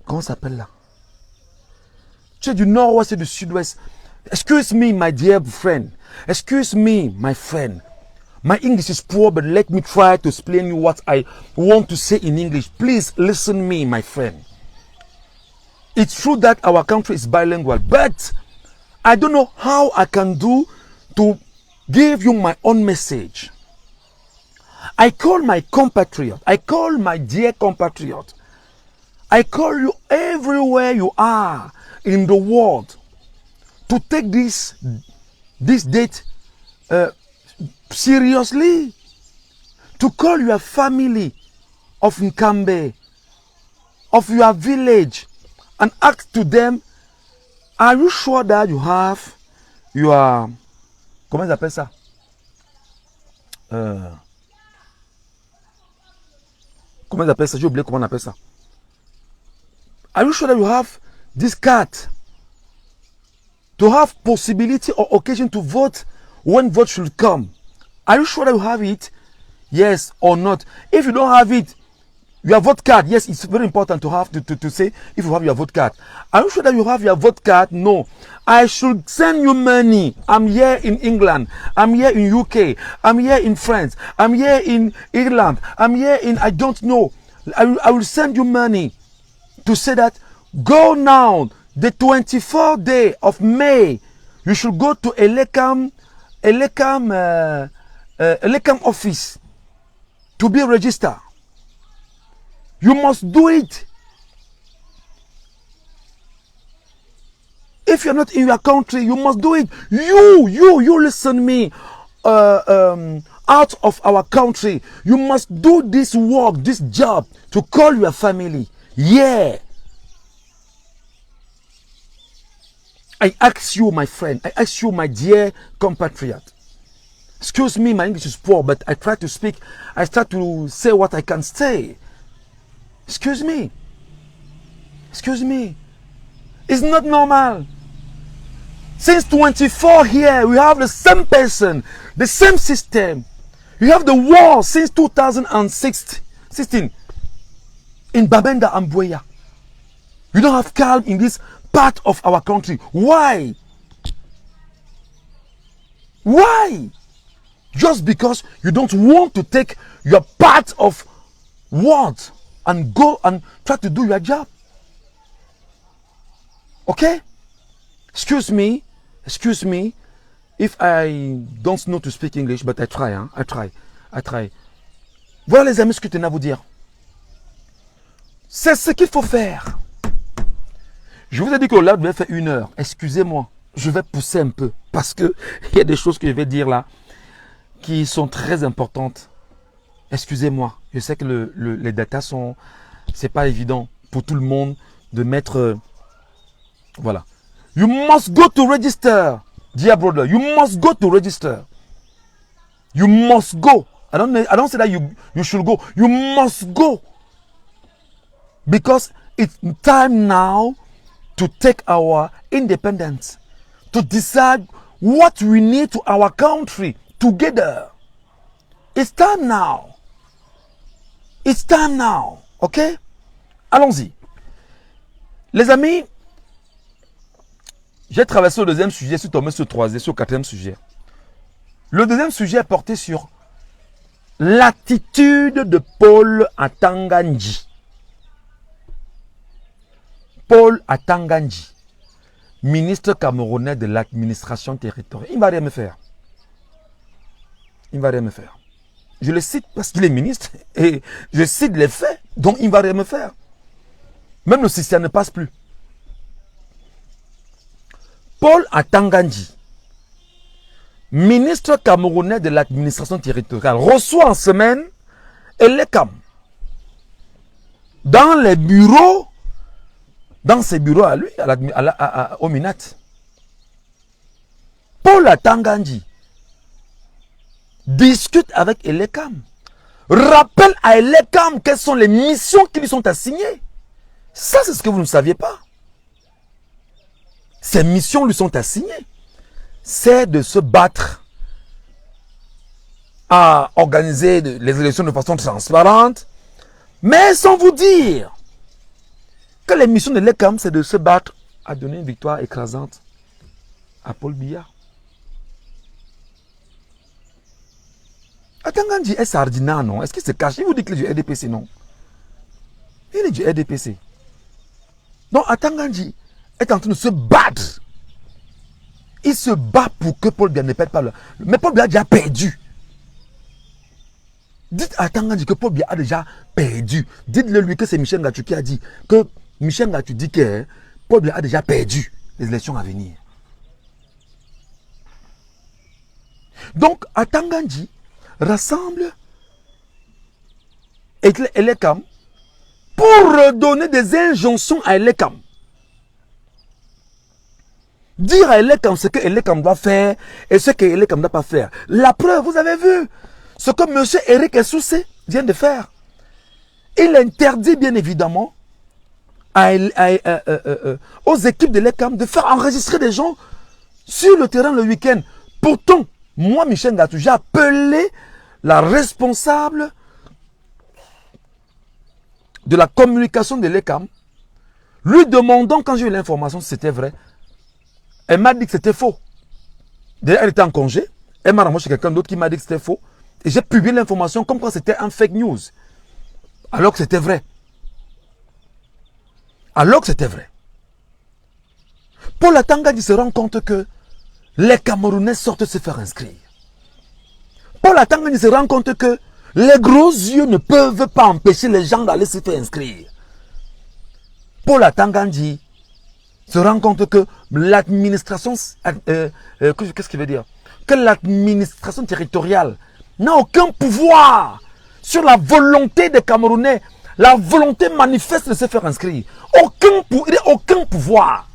comment ça s'appelle là? Tu es du nord-ouest et du sud-ouest. Excuse me, my dear friend. Excuse me, my friend. My English is poor, but let me try to explain you what I want to say in English. Please listen me, my friend. It's true that our country is bilingual, but I don't know how I can do to give you my own message. I call my compatriot, I call my dear compatriot, I call you everywhere you are in the world to take this date seriously, to call your family of Nkambe, of your village, and ask to them, are you sure that you have your, comment ils appellent ça? Comment ils appellent ça? J'ai oublié comment on appelle ça. Are you sure that you have this card to have possibility or occasion to vote when vote should come? Are you sure that you have it? Yes or not? If you don't have it, your vote card, yes, it's very important to have to say if you have your vote card. Are you sure that you have your vote card? No. I should send you money. I'm here in England. I'm here in UK. I'm here in France. I'm here in Ireland. I'm here in, I don't know. I will send you money to say that go now, the 24th day of May, you should go to Elekam office to be registered. You must do it. If you're not in your country, you must do it. You listen to me. Out of our country, you must do this work, this job to call your family. Yeah. I ask you, my friend, I ask you, my dear compatriot. Excuse me, my English is poor, but I try to speak. I start to say what I can say. Excuse me. Excuse me. It's not normal. Since 24 here, we have the same person, the same system. We have the war since 2016 in Babenda and Buea. We don't have calm in this part of our country. Why? Why? Just because you don't want to take your part of what and go and try to do your job. Okay? Excuse me if I don't know to speak English, but I try, hein? I try. Voilà les amis ce que je tenais à vous dire. C'est ce qu'il faut faire. Je vous ai dit que là, je vais faire 1 heure. Excusez-moi, je vais pousser un peu parce que il y a des choses que je vais dire là qui sont très importantes. Excusez-moi, je sais que les datas sont, c'est pas évident pour tout le monde de mettre, voilà. You must go to register, dear brother. You must go to register. You must go. I don't say that you should go. You must go. Because it's time now to take our independence, to decide what we need to our country together. It's time now. It's time now. Ok? Allons-y. Les amis, j'ai traversé le 2e sujet, je suis tombé sur le 3e, sur le 4e sujet. Le 2e sujet est porté sur l'attitude de Paul Atanga Nji. Paul Atanga Nji, ministre camerounais de l'administration territoriale. Il ne va rien me faire. Il ne va rien me faire. Je le cite parce qu'il est ministre et je cite les faits, donc il ne va rien me faire. Même si ça ne passe plus. Paul Atangandji, ministre camerounais de l'administration territoriale, reçoit en semaine Elekam dans les bureaux, dans ses bureaux à lui, au Minat. Paul Atangandji discute avec Elekam, rappelle à Elekam quelles sont les missions qui lui sont assignées. Ça, c'est ce que vous ne saviez pas. Ces missions lui sont assignées. C'est de se battre à organiser les élections de façon transparente, mais sans vous dire que les missions de l'ECAM, c'est de se battre à donner une victoire écrasante à Paul Biya. Atangandji est sardina, non? Est-ce qu'il se cache? Il vous dit qu'il est du RDPC, non? Il est du RDPC. Donc Atangandji est en train de se battre. Il se bat pour que Paul Biya ne perde pas. Mais Paul Biya a déjà perdu. Dites à Atangandji que Paul Biya a déjà perdu. Dites-le lui que c'est Michel Ngatou qui a dit. Que Michel Ngatou dit que Paul Biya a déjà perdu les élections à venir. Donc Atangandji rassemble Elekam pour redonner des injonctions à Elekam. Dire à Elekam ce que Elekam doit faire et ce que Elekam ne doit pas faire. La preuve, vous avez vu ce que M. Eric Essoussé vient de faire. Il interdit bien évidemment aux équipes de l'ECAM de faire enregistrer des gens sur le terrain le week-end. Pourtant, moi, Michel Ngatou, j'ai appelé la responsable de la communication de l'ECAM, lui demandant quand j'ai eu l'information si c'était vrai. Elle m'a dit que c'était faux. D'ailleurs, elle était en congé. Elle m'a renvoyé chez quelqu'un d'autre qui m'a dit que c'était faux. Et j'ai publié l'information comme quoi c'était un fake news. Alors que c'était vrai. Alors que c'était vrai. Paul Atangandji se rend compte que les Camerounais sortent se faire inscrire. Paul Atangandji se rend compte que les gros yeux ne peuvent pas empêcher les gens d'aller se faire inscrire. Paul Atangandji se rend compte que l'administration, qu'est-ce qu'il veut dire? Que l'administration territoriale n'a aucun pouvoir sur la volonté des Camerounais, la volonté manifeste de se faire inscrire. Aucun pouvoir.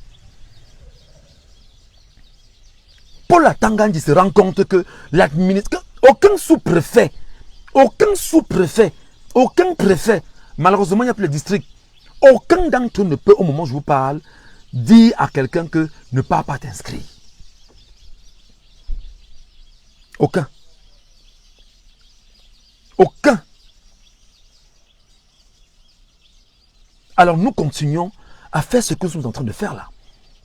Paul Atangandji se rend compte que l'administration, aucun sous-préfet, aucun préfet, malheureusement il n'y a plus de districts, aucun d'entre eux ne peut, au moment où je vous parle, dire à quelqu'un que ne pas t'inscrire. Aucun. Aucun. Alors nous continuons à faire ce que nous sommes en train de faire là.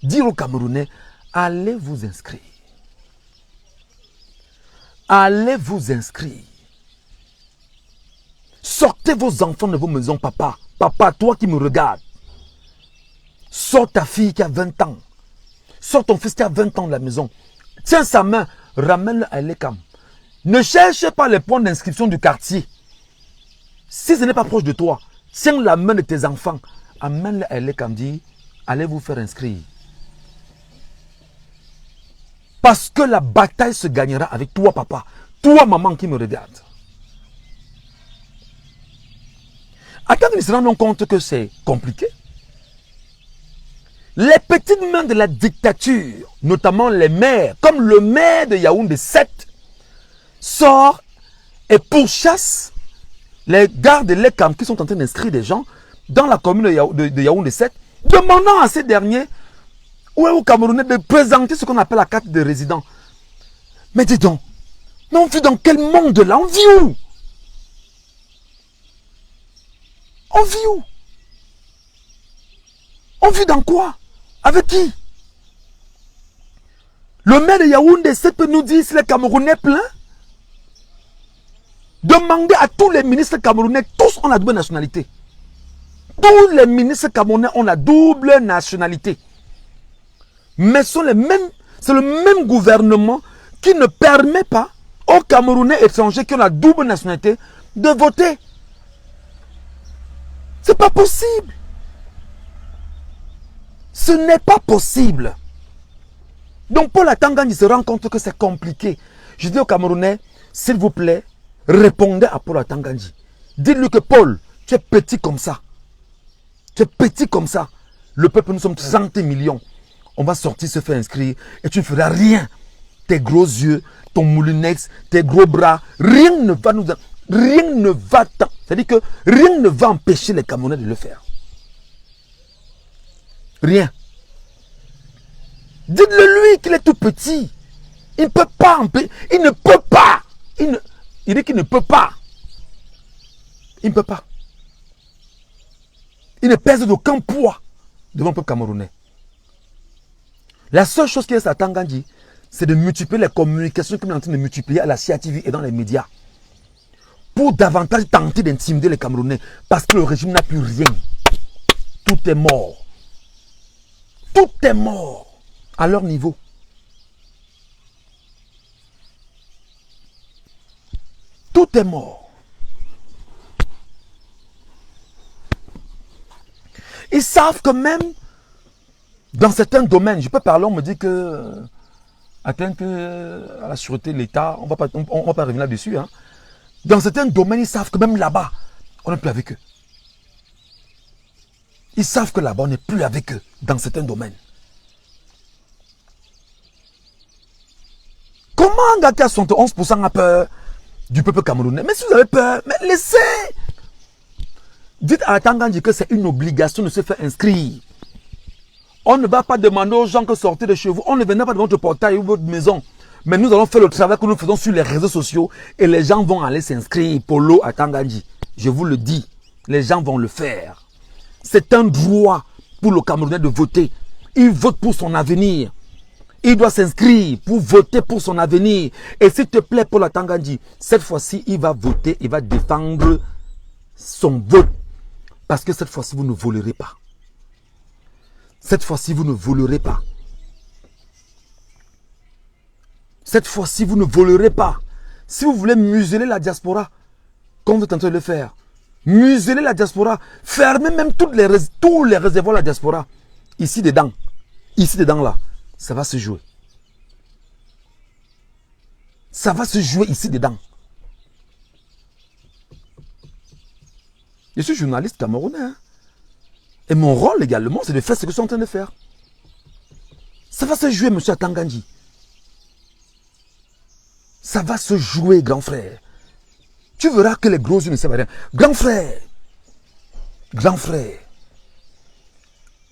Dire aux Camerounais, allez vous inscrire. Allez vous inscrire. Sortez vos enfants de vos maisons, papa. Papa, toi qui me regardes. Sors ta fille qui a 20 ans. Sors ton fils qui a 20 ans de la maison. Tiens sa main, ramène-le à l'ECAM. Ne cherche pas les points d'inscription du quartier. Si ce n'est pas proche de toi, tiens la main de tes enfants. Amène-le à l'ECAM, dis, allez vous faire inscrire. Parce que la bataille se gagnera avec toi, papa. Toi, maman qui me regarde. Attends qu'ils se rendent compte que c'est compliqué. Les petites mains de la dictature, notamment les maires, comme le maire de Yaoundé 7, sort et pourchasse les gardes de l'ECAM qui sont en train d'inscrire des gens dans la commune de Yaoundé 7, demandant à ces derniers, ou aux Camerounais, de présenter ce qu'on appelle la carte de résident. Mais dis donc, mais on vit dans quel monde là? On vit où? On vit où? On vit dans quoi? Avec qui? Le maire de Yaoundé 7 peut nous dire si les Camerounais pleins. Demandez à tous les ministres camerounais, tous ont la double nationalité. Tous les ministres camerounais ont la double nationalité. Mais c'est le même gouvernement qui ne permet pas aux Camerounais étrangers qui ont la double nationalité de voter. C'est pas possible. Ce n'est pas possible. Donc Paul Atangandi se rend compte que c'est compliqué. Je dis aux Camerounais, s'il vous plaît, répondez à Paul Atangandi. Dites-lui que Paul, tu es petit comme ça. Tu es petit comme ça. Le peuple, nous sommes 30 millions. On va sortir, se faire inscrire et tu ne feras rien. Tes gros yeux, ton moulinex, tes gros bras, rien ne va nous... Rien ne va... C'est-à-dire que rien ne va empêcher les Camerounais de le faire. Rien. Dites-le lui qu'il est tout petit. Il ne peut pas empêcher. Il ne peut pas. Il dit qu'il ne peut pas. Il ne peut pas. Il ne pèse d'aucun poids devant le peuple camerounais. La seule chose qu'il y a à Tangandji, c'est de multiplier les communications qu'il est en train de multiplier à la CIATV et dans les médias. Pour davantage tenter d'intimider les Camerounais. Parce que le régime n'a plus rien. Tout est mort. Tout est mort à leur niveau. Tout est mort. Ils savent que même dans certains domaines, je peux parler, on me dit que atteindre à la sûreté de l'État, on ne va pas revenir là-dessus. Hein. Dans certains domaines, ils savent que même là-bas, on n'est plus avec eux. Ils savent que là-bas, on n'est plus avec eux dans certains domaines. Comment un gars qui a 71% a peur du peuple camerounais? Mais si vous avez peur, mais laissez. Dites à Tangandji que c'est une obligation de se faire inscrire. On ne va pas demander aux gens que sortez de chez vous. On ne viendra pas devant votre portail ou votre maison. Mais nous allons faire le travail que nous faisons sur les réseaux sociaux et les gens vont aller s'inscrire pour l'eau à Tangandji. Je vous le dis, les gens vont le faire. C'est un droit pour le Camerounais de voter. Il vote pour son avenir. Il doit s'inscrire pour voter pour son avenir. Et s'il te plaît, Paul Atangandji, cette fois-ci, il va voter, il va défendre son vote. Parce que cette fois-ci, vous ne volerez pas. Cette fois-ci, vous ne volerez pas. Cette fois-ci, vous ne volerez pas. Si vous voulez museler la diaspora, comme vous êtes en train de le faire, museler la diaspora, fermer même tous les réservoirs de la diaspora, ici dedans là, ça va se jouer. Ça va se jouer ici dedans. Je suis journaliste camerounais. Hein? Et mon rôle également, c'est de faire ce que je suis en train de faire. Ça va se jouer, monsieur Atangandji. Ça va se jouer, grand frère. Tu verras que les gros yeux ne servent à rien. Grand frère. Grand frère.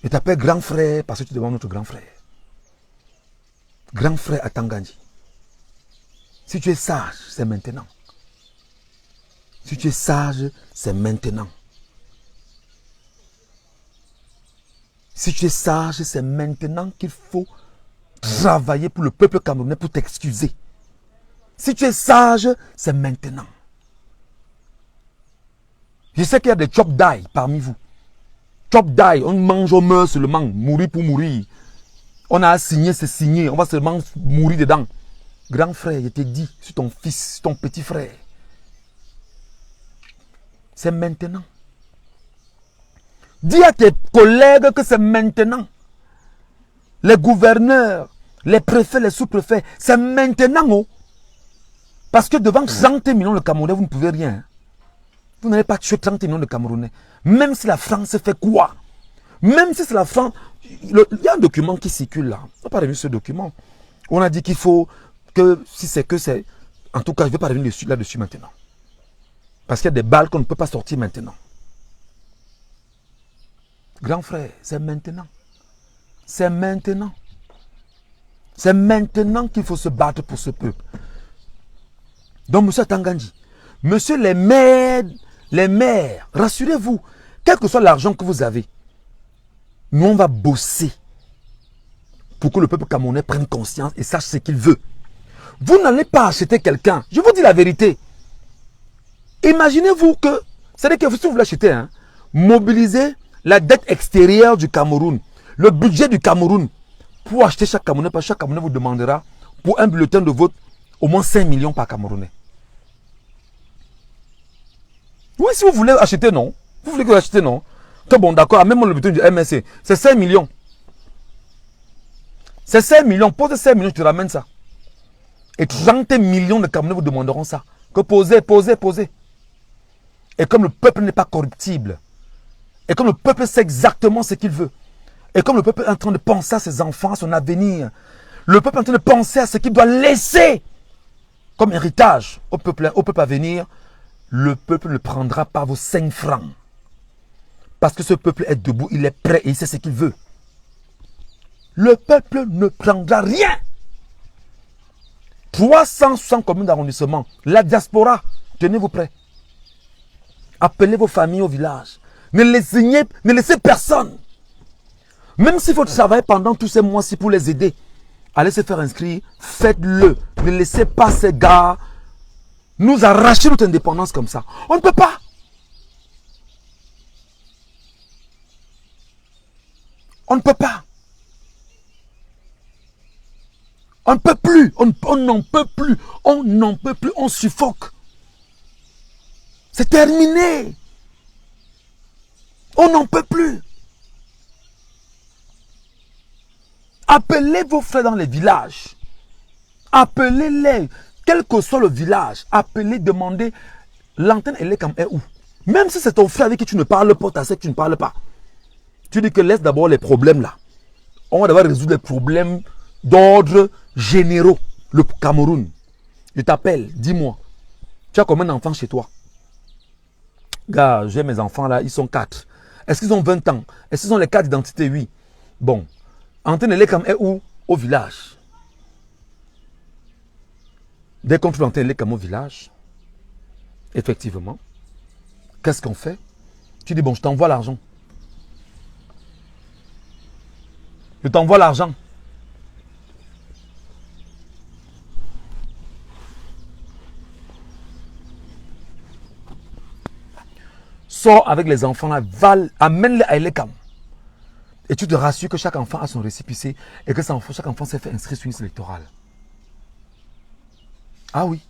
Je t'appelle grand frère parce que tu demandes notre grand frère. Grand frère Atangandji. Si tu es sage, c'est maintenant. Si tu es sage, c'est maintenant. Si tu es sage, c'est maintenant qu'il faut travailler pour le peuple camerounais pour t'excuser. Si tu es sage, c'est maintenant. Je sais qu'il y a des chop die parmi vous. Chop die, on mange, on meurt seulement, mourir pour mourir. On a assigné, c'est signé, on va seulement mourir dedans. Grand frère, je t'ai dit, c'est ton fils, ton petit frère. C'est maintenant. Dis à tes collègues que c'est maintenant. Les gouverneurs, les préfets, les sous-préfets, c'est maintenant. Oh. Parce que devant 30 millions de Camerounais, vous ne pouvez rien. Vous n'avez pas tué 30 millions de Camerounais. Même si la France fait quoi? Même si c'est la France... Il y a un document qui circule là. On n'a pas revu ce document. On a dit qu'il faut que, si c'est que c'est... En tout cas, je ne vais pas revenir là-dessus maintenant. Parce qu'il y a des balles qu'on ne peut pas sortir maintenant. Grand frère, c'est maintenant. C'est maintenant. C'est maintenant qu'il faut se battre pour ce peuple. Donc, monsieur Tangandji, monsieur les maires, rassurez-vous, quel que soit l'argent que vous avez, nous on va bosser pour que le peuple camerounais prenne conscience et sache ce qu'il veut. Vous n'allez pas acheter quelqu'un. Je vous dis la vérité. Imaginez-vous que, c'est-à-dire que si vous voulez acheter, hein, mobiliser la dette extérieure du Cameroun, le budget du Cameroun, pour acheter chaque Camerounais, parce que chaque Camerounais vous demandera, pour un bulletin de vote, au moins 5 millions par Camerounais. Oui, si vous voulez acheter, non. Vous voulez que vous achetez, non. Très bon, d'accord. Même le butin du MSC, c'est 5 millions. C'est 5 millions. Pose 5 millions, tu te ramènes ça. Et 30 millions de Camerounais vous demanderont ça. Que posez, posez, posez. Et comme le peuple n'est pas corruptible, et comme le peuple sait exactement ce qu'il veut, et comme le peuple est en train de penser à ses enfants, à son avenir, le peuple est en train de penser à ce qu'il doit laisser comme héritage au peuple à venir, le peuple ne prendra pas vos 5 francs. Parce que ce peuple est debout, il est prêt et il sait ce qu'il veut. Le peuple ne prendra rien. 360 communes d'arrondissement. La diaspora, tenez-vous prêts. Appelez vos familles au village. Ne laissez personne. Même s'il faut travailler pendant tous ces mois-ci pour les aider, allez se faire inscrire, faites-le. Ne laissez pas ces gars nous arracher notre indépendance comme ça. On ne peut pas. On ne peut pas. On ne peut plus. On n'en peut plus. On n'en peut plus. On suffoque. C'est terminé. On n'en peut plus. Appelez vos frères dans les villages. Appelez-les. Quel que soit le village, appelez, demandez. L'antenne, elle est comme est où? Même si c'est ton frère avec qui tu ne parles pas, tu sais que tu ne parles pas. Tu dis que laisse d'abord les problèmes là. On va d'abord résoudre les problèmes d'ordre généraux. Le Cameroun. Je t'appelle, dis-moi. Tu as combien d'enfants chez toi? Gars, j'ai mes enfants là, ils sont 4. Est-ce qu'ils ont 20 ans? Est-ce qu'ils ont les 4 identités? Oui. Bon. Antenne, elle est comme est où? Au village. Dès qu'on trouve l'antenne, elle est comme au village. Effectivement. Qu'est-ce qu'on fait? Tu dis, bon, je t'envoie l'argent. Je t'envoie l'argent. Sors avec les enfants là, amène-les à Elekam. Et tu te rassures que chaque enfant a son récépissé et que chaque enfant s'est fait inscrire sur une liste électorale. Ah oui.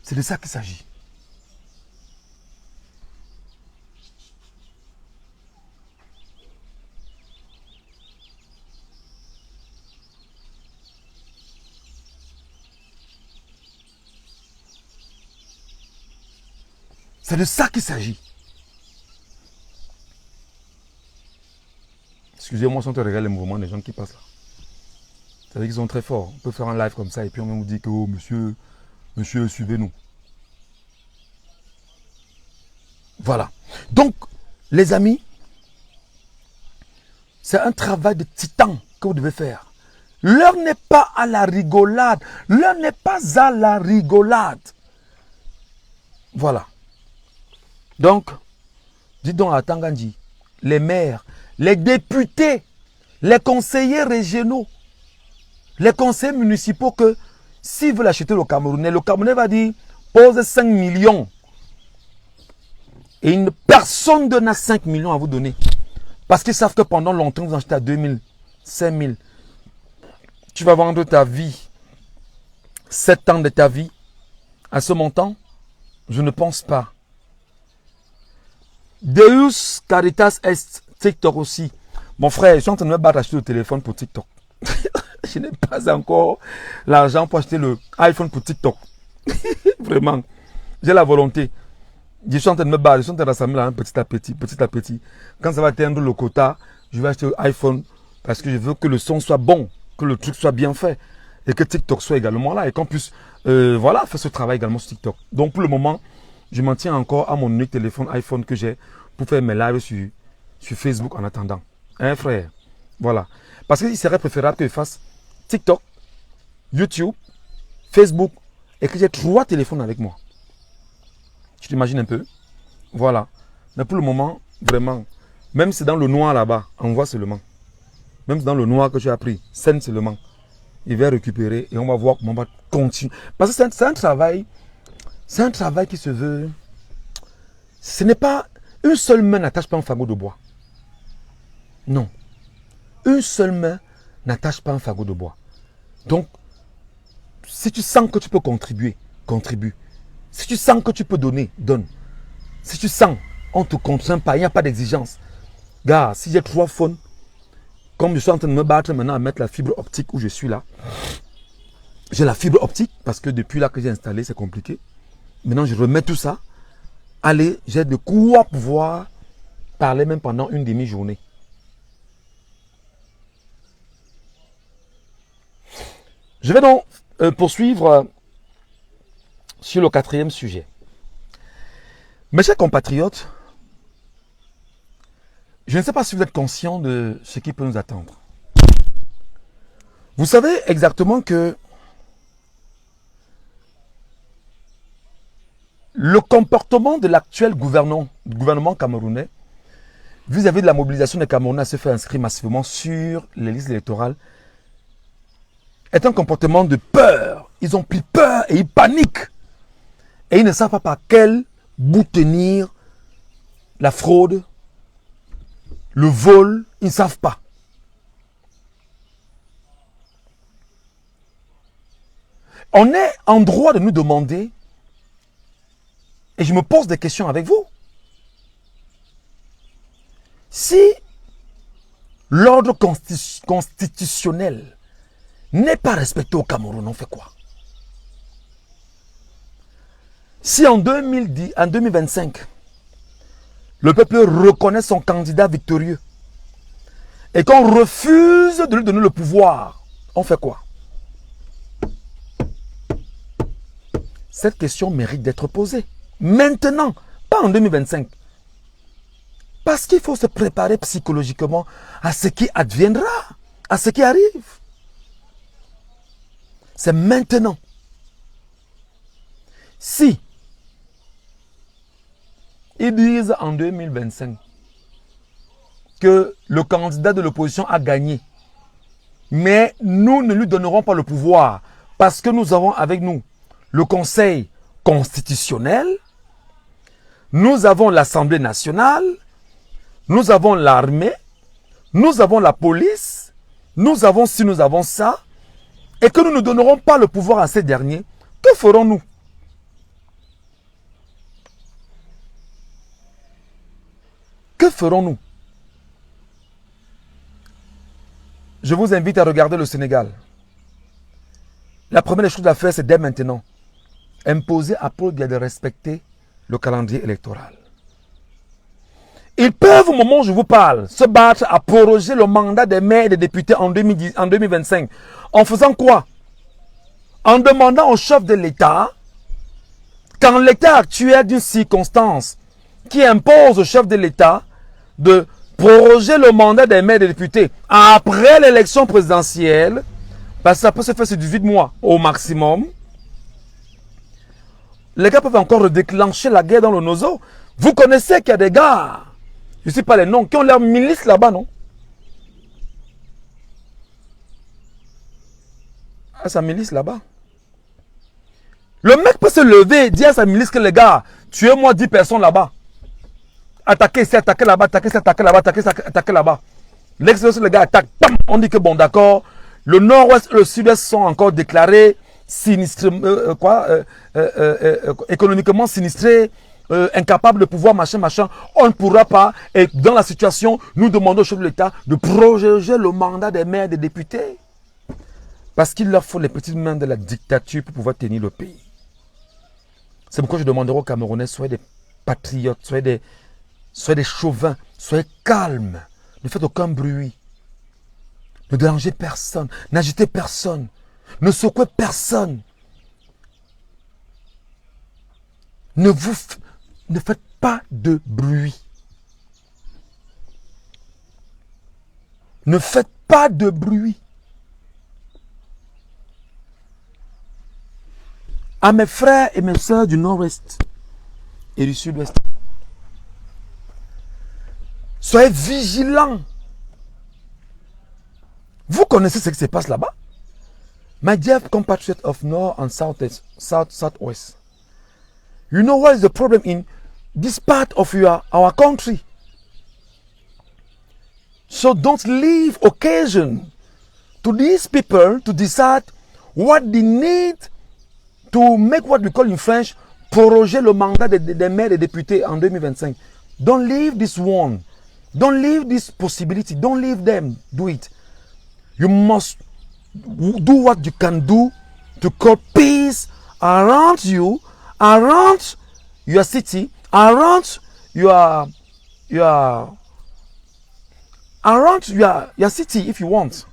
C'est de ça qu'il s'agit. C'est de ça qu'il s'agit. Excusez-moi si on te regarde les mouvements des gens qui passent là. C'est-à-dire qu'ils sont très forts. On peut faire un live comme ça et puis on va vous dire que oh, monsieur, suivez-nous. Voilà. Donc, les amis, c'est un travail de titan que vous devez faire. L'heure n'est pas à la rigolade. L'heure n'est pas à la rigolade. Voilà. Donc, dites donc à Tangandji, les maires, les députés, les conseillers régionaux, les conseillers municipaux que s'ils veulent acheter le Camerounais va dire pose 5 millions. Et personne n'a 5 millions à vous donner. Parce qu'ils savent que pendant longtemps, vous achetez à 2 000, 5 000. Tu vas vendre ta vie, 7 ans de ta vie, à ce montant? Je ne pense pas. Deus Caritas Est, TikTok aussi. Mon frère, je suis en train de me battre à acheter le téléphone pour TikTok. Je n'ai pas encore l'argent pour acheter le iPhone pour TikTok. Vraiment. J'ai la volonté. Je suis en train de me battre, je suis en train de rassembler petit à petit, petit à petit. Quand ça va atteindre le quota, je vais acheter l'iPhone parce que je veux que le son soit bon, que le truc soit bien fait et que TikTok soit également là et qu'on puisse voilà, faire ce travail également sur TikTok. Donc pour le moment, je m'en tiens encore à mon unique téléphone iPhone que j'ai pour faire mes lives sur Facebook en attendant. Hein frère? Voilà. Parce qu'il serait préférable que je fasse TikTok, YouTube, Facebook et que j'ai 3 téléphones avec moi. Tu t'imagines un peu? Voilà. Mais pour le moment, vraiment, même si c'est dans le noir là-bas, envoie seulement. Même si dans le noir que tu as pris, scène seulement. Il va récupérer et on va voir comment on va continuer. Parce que c'est un travail qui se veut. Ce n'est pas une seule main n'attache pas un fagot de bois. Non. Une seule main n'attache pas un fagot de bois. Donc, si tu sens que tu peux contribuer, contribue. Si tu sens que tu peux donner, donne. Si tu sens, on ne te contraint pas, il n'y a pas d'exigence. Gars, si j'ai 3 phones, comme je suis en train de me battre maintenant à mettre la fibre optique où je suis là, j'ai la fibre optique parce que depuis là que j'ai installé, c'est compliqué. Maintenant, je remets tout ça. Allez, j'ai de quoi pouvoir parler même pendant une demi-journée. Je vais donc poursuivre sur le 4e sujet. Mes chers compatriotes, je ne sais pas si vous êtes conscients de ce qui peut nous attendre. Vous savez exactement que le comportement de l'actuel gouvernement camerounais vis-à-vis de la mobilisation des Camerounais à se faire inscrire massivement sur les listes électorales est un comportement de peur. Ils ont pris peur et ils paniquent. Et ils ne savent pas par quel bout tenir la fraude, le vol, ils ne savent pas. On est en droit de nous demander, et je me pose des questions avec vous, si l'ordre constitutionnel n'est pas respecté au Cameroun, on fait quoi? Si en 2025, le peuple reconnaît son candidat victorieux et qu'on refuse de lui donner le pouvoir, on fait quoi? Cette question mérite d'être posée. Maintenant, pas en 2025. Parce qu'il faut se préparer psychologiquement à ce qui adviendra, à ce qui arrive. C'est maintenant. Si ils disent en 2025 que le candidat de l'opposition a gagné, mais nous ne lui donnerons pas le pouvoir parce que nous avons avec nous le Conseil constitutionnel, nous avons l'Assemblée nationale, nous avons l'armée, nous avons la police, nous avons ci, nous avons ça, et que nous ne donnerons pas le pouvoir à ces derniers, que ferons-nous? Que ferons-nous? Je vous invite à regarder le Sénégal. La première des choses à faire, c'est dès maintenant imposer à Paul Biya de respecter le calendrier électoral. Ils peuvent, au moment où je vous parle, se battre à proroger le mandat des maires et des députés en 2025. En faisant quoi? En demandant au chef de l'État, qu'en l'état actuel d'une circonstance qui impose au chef de l'État de proroger le mandat des maires et des députés après l'élection présidentielle, parce que ça peut se faire sur 18 mois au maximum, les gars peuvent encore redéclencher la guerre dans le Nozo. Vous connaissez qu'il y a des gars, je ne sais pas les noms, qui ont leur milice là-bas, non? À sa milice là-bas. Le mec peut se lever et dire à sa milice que les gars, tuez-moi 10 personnes là-bas. Attaquez ici, attaquez là-bas, attaquez ici, attaquez là-bas, attaquez là-bas. L'extérieur, les gars attaquent, bam, on dit que bon, d'accord. Le nord-ouest et le sud-est sont encore déclarés sinistrés, économiquement sinistrés, incapables de pouvoir, machin. On ne pourra pas. Et dans la situation, nous demandons au chef de l'État de proroger le mandat des maires et des députés. Parce qu'il leur faut les petites mains de la dictature pour pouvoir tenir le pays. C'est pourquoi je demanderai aux Camerounais, soyez des patriotes, soyez des chauvins, soyez calmes, ne faites aucun bruit. Ne dérangez personne, n'agitez personne, ne secouez personne. Ne faites pas de bruit. Ne faites pas de bruit. À mes frères et mes sœurs du nord-ouest et du sud-ouest, soyez vigilants. Vous connaissez ce qui se passe là-bas? My dear compatriots of North and Southwest, you know what is the problem in this part of our country? So don't leave occasion to these people to decide what they need to make what we call in French proroger le mandat des maires et députés en 2025. Don't leave this one. Don't leave this possibility. Don't leave them. Do it. You must do what you can do to call peace around you, around your city, around your city if you want.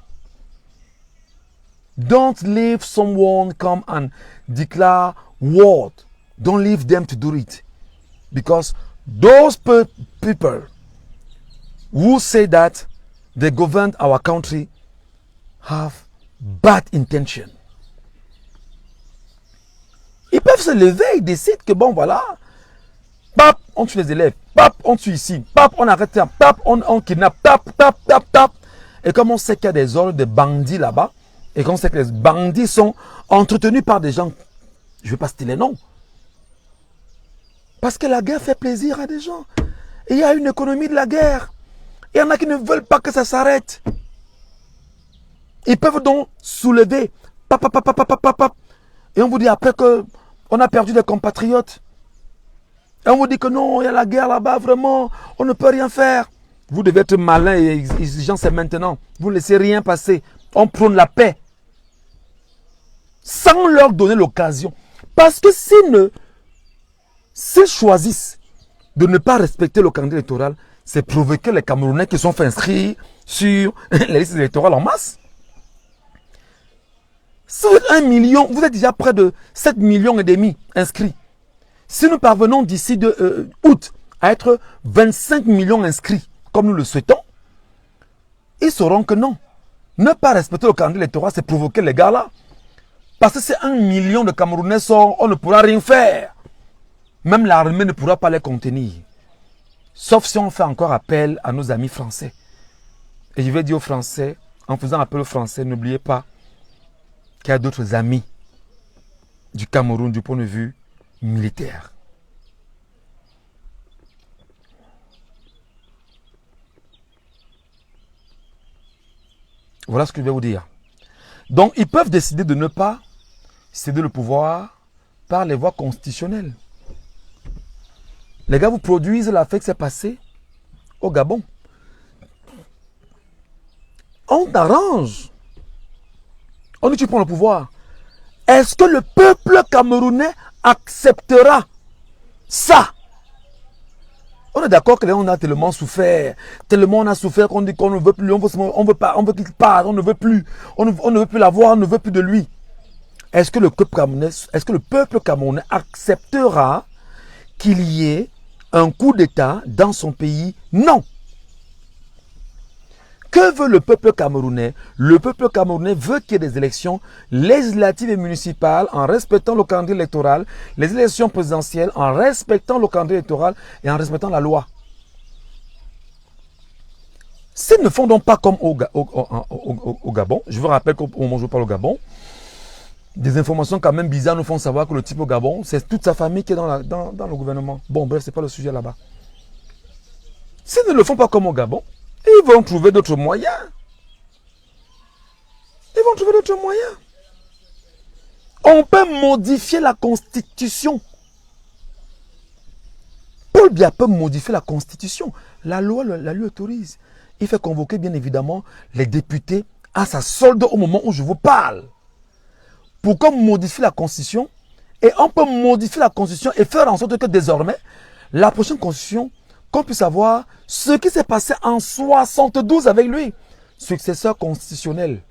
Don't leave someone come and declare war. Don't leave them to do it. Because those people who say that they govern our country have bad intention. Ils peuvent se lever et décider que bon voilà, pap, on tue les élèves, pap, on tue ici, pap, on arrête ça, pap, on kidnappe, tap. Et comme on sait qu'il y a des ordres de bandits là-bas, et qu'on sait que les bandits sont entretenus par des gens, je ne vais pas citer les noms, parce que la guerre fait plaisir à des gens. Et il y a une économie de la guerre. Il y en a qui ne veulent pas que ça s'arrête. Ils peuvent donc soulever, pap. Et on vous dit après qu'on a perdu des compatriotes. Et on vous dit que non, il y a la guerre là-bas, vraiment, on ne peut rien faire. Vous devez être malin et exigeant, c'est maintenant. Vous ne laissez rien passer. On prône la paix. Sans leur donner l'occasion. Parce que s'ils choisissent de ne pas respecter le calendrier électoral, c'est provoquer les Camerounais qui sont fait inscrits sur les listes électorales en masse. Si vous êtes 1 million, vous êtes déjà près de 7 millions et demi inscrits. Si nous parvenons d'ici août à être 25 millions inscrits, comme nous le souhaitons, ils sauront que non. Ne pas respecter le calendrier électoral, c'est provoquer les gars là. Parce que si 1 million de Camerounais sortent, on ne pourra rien faire. Même l'armée ne pourra pas les contenir. Sauf si on fait encore appel à nos amis français. Et je vais dire aux Français, en faisant appel aux Français, n'oubliez pas qu'il y a d'autres amis du Cameroun du point de vue militaire. Voilà ce que je vais vous dire. Donc, ils peuvent décider de ne pas céder le pouvoir par les voies constitutionnelles. Les gars vous produisent l'affaire qui s'est passée au Gabon. On t'arrange. On dit tu prends le pouvoir. Est-ce que le peuple camerounais acceptera ça? On est d'accord que là, on a tellement souffert. Tellement on a souffert qu'on dit qu'on ne veut plus. On veut qu'il parte. On ne veut plus. On ne veut plus l'avoir. On ne veut plus de lui. Est-ce que le peuple camerounais acceptera qu'il y ait un coup d'État dans son pays? Non. Que veut le peuple camerounais? Le peuple camerounais veut qu'il y ait des élections législatives et municipales en respectant le calendrier électoral, les élections présidentielles en respectant le calendrier électoral et en respectant la loi. S'ils ne font donc pas comme au Gabon, je vous rappelle qu'au moment où je parle au Gabon, des informations quand même bizarres nous font savoir que le type au Gabon, c'est toute sa famille qui est dans le gouvernement. Bon, bref, ce n'est pas le sujet là-bas. S'ils ne le font pas comme au Gabon, ils vont trouver d'autres moyens. Ils vont trouver d'autres moyens. On peut modifier la constitution. Paul Biya peut modifier la constitution. La loi lui autorise. Il fait convoquer bien évidemment les députés à sa solde au moment où je vous parle. Pourquoi modifier la constitution? Et on peut modifier la constitution et faire en sorte que désormais, la prochaine constitution, qu'on puisse savoir ce qui s'est passé en 72 avec lui, successeur constitutionnel.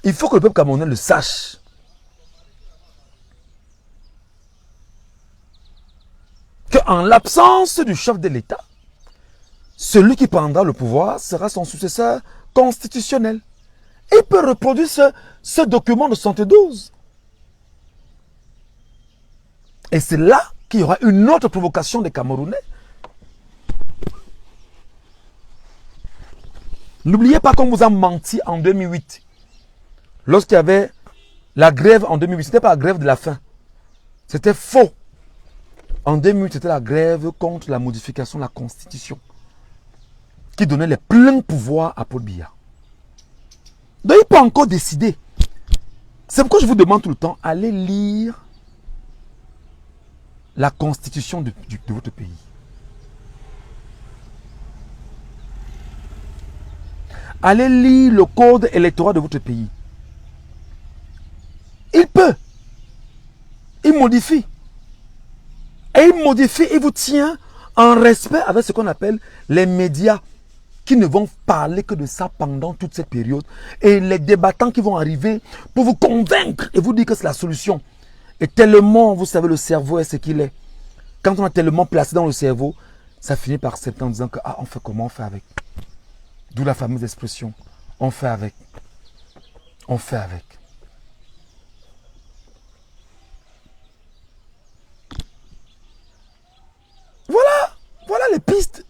Il faut que le peuple camerounais le sache. Qu'en l'absence du chef de l'État, celui qui prendra le pouvoir sera son successeur constitutionnel. Il peut reproduire ce document de 72. Et c'est là qu'il y aura une autre provocation des Camerounais. N'oubliez pas qu'on vous a menti en 2008. Lorsqu'il y avait la grève en 2008, ce n'était pas la grève de la faim. C'était faux. En 2008, c'était la grève contre la modification de la Constitution. qui donnait les pleins pouvoirs à Paul Biya. Donc il peut encore décider. C'est pourquoi je vous demande tout le temps, allez lire la constitution de votre pays. Allez lire le code électoral de votre pays. Il peut. Il modifie. Et il modifie, il vous tient en respect avec ce qu'on appelle les médias qui ne vont parler que de ça pendant toute cette période. Et les débattants qui vont arriver pour vous convaincre et vous dire que c'est la solution. Et tellement, vous savez, le cerveau est ce qu'il est. Quand on a tellement placé dans le cerveau, ça finit par accepter en disant que on fait comment, on fait avec. D'où la fameuse expression, on fait avec. On fait avec. Voilà les pistes.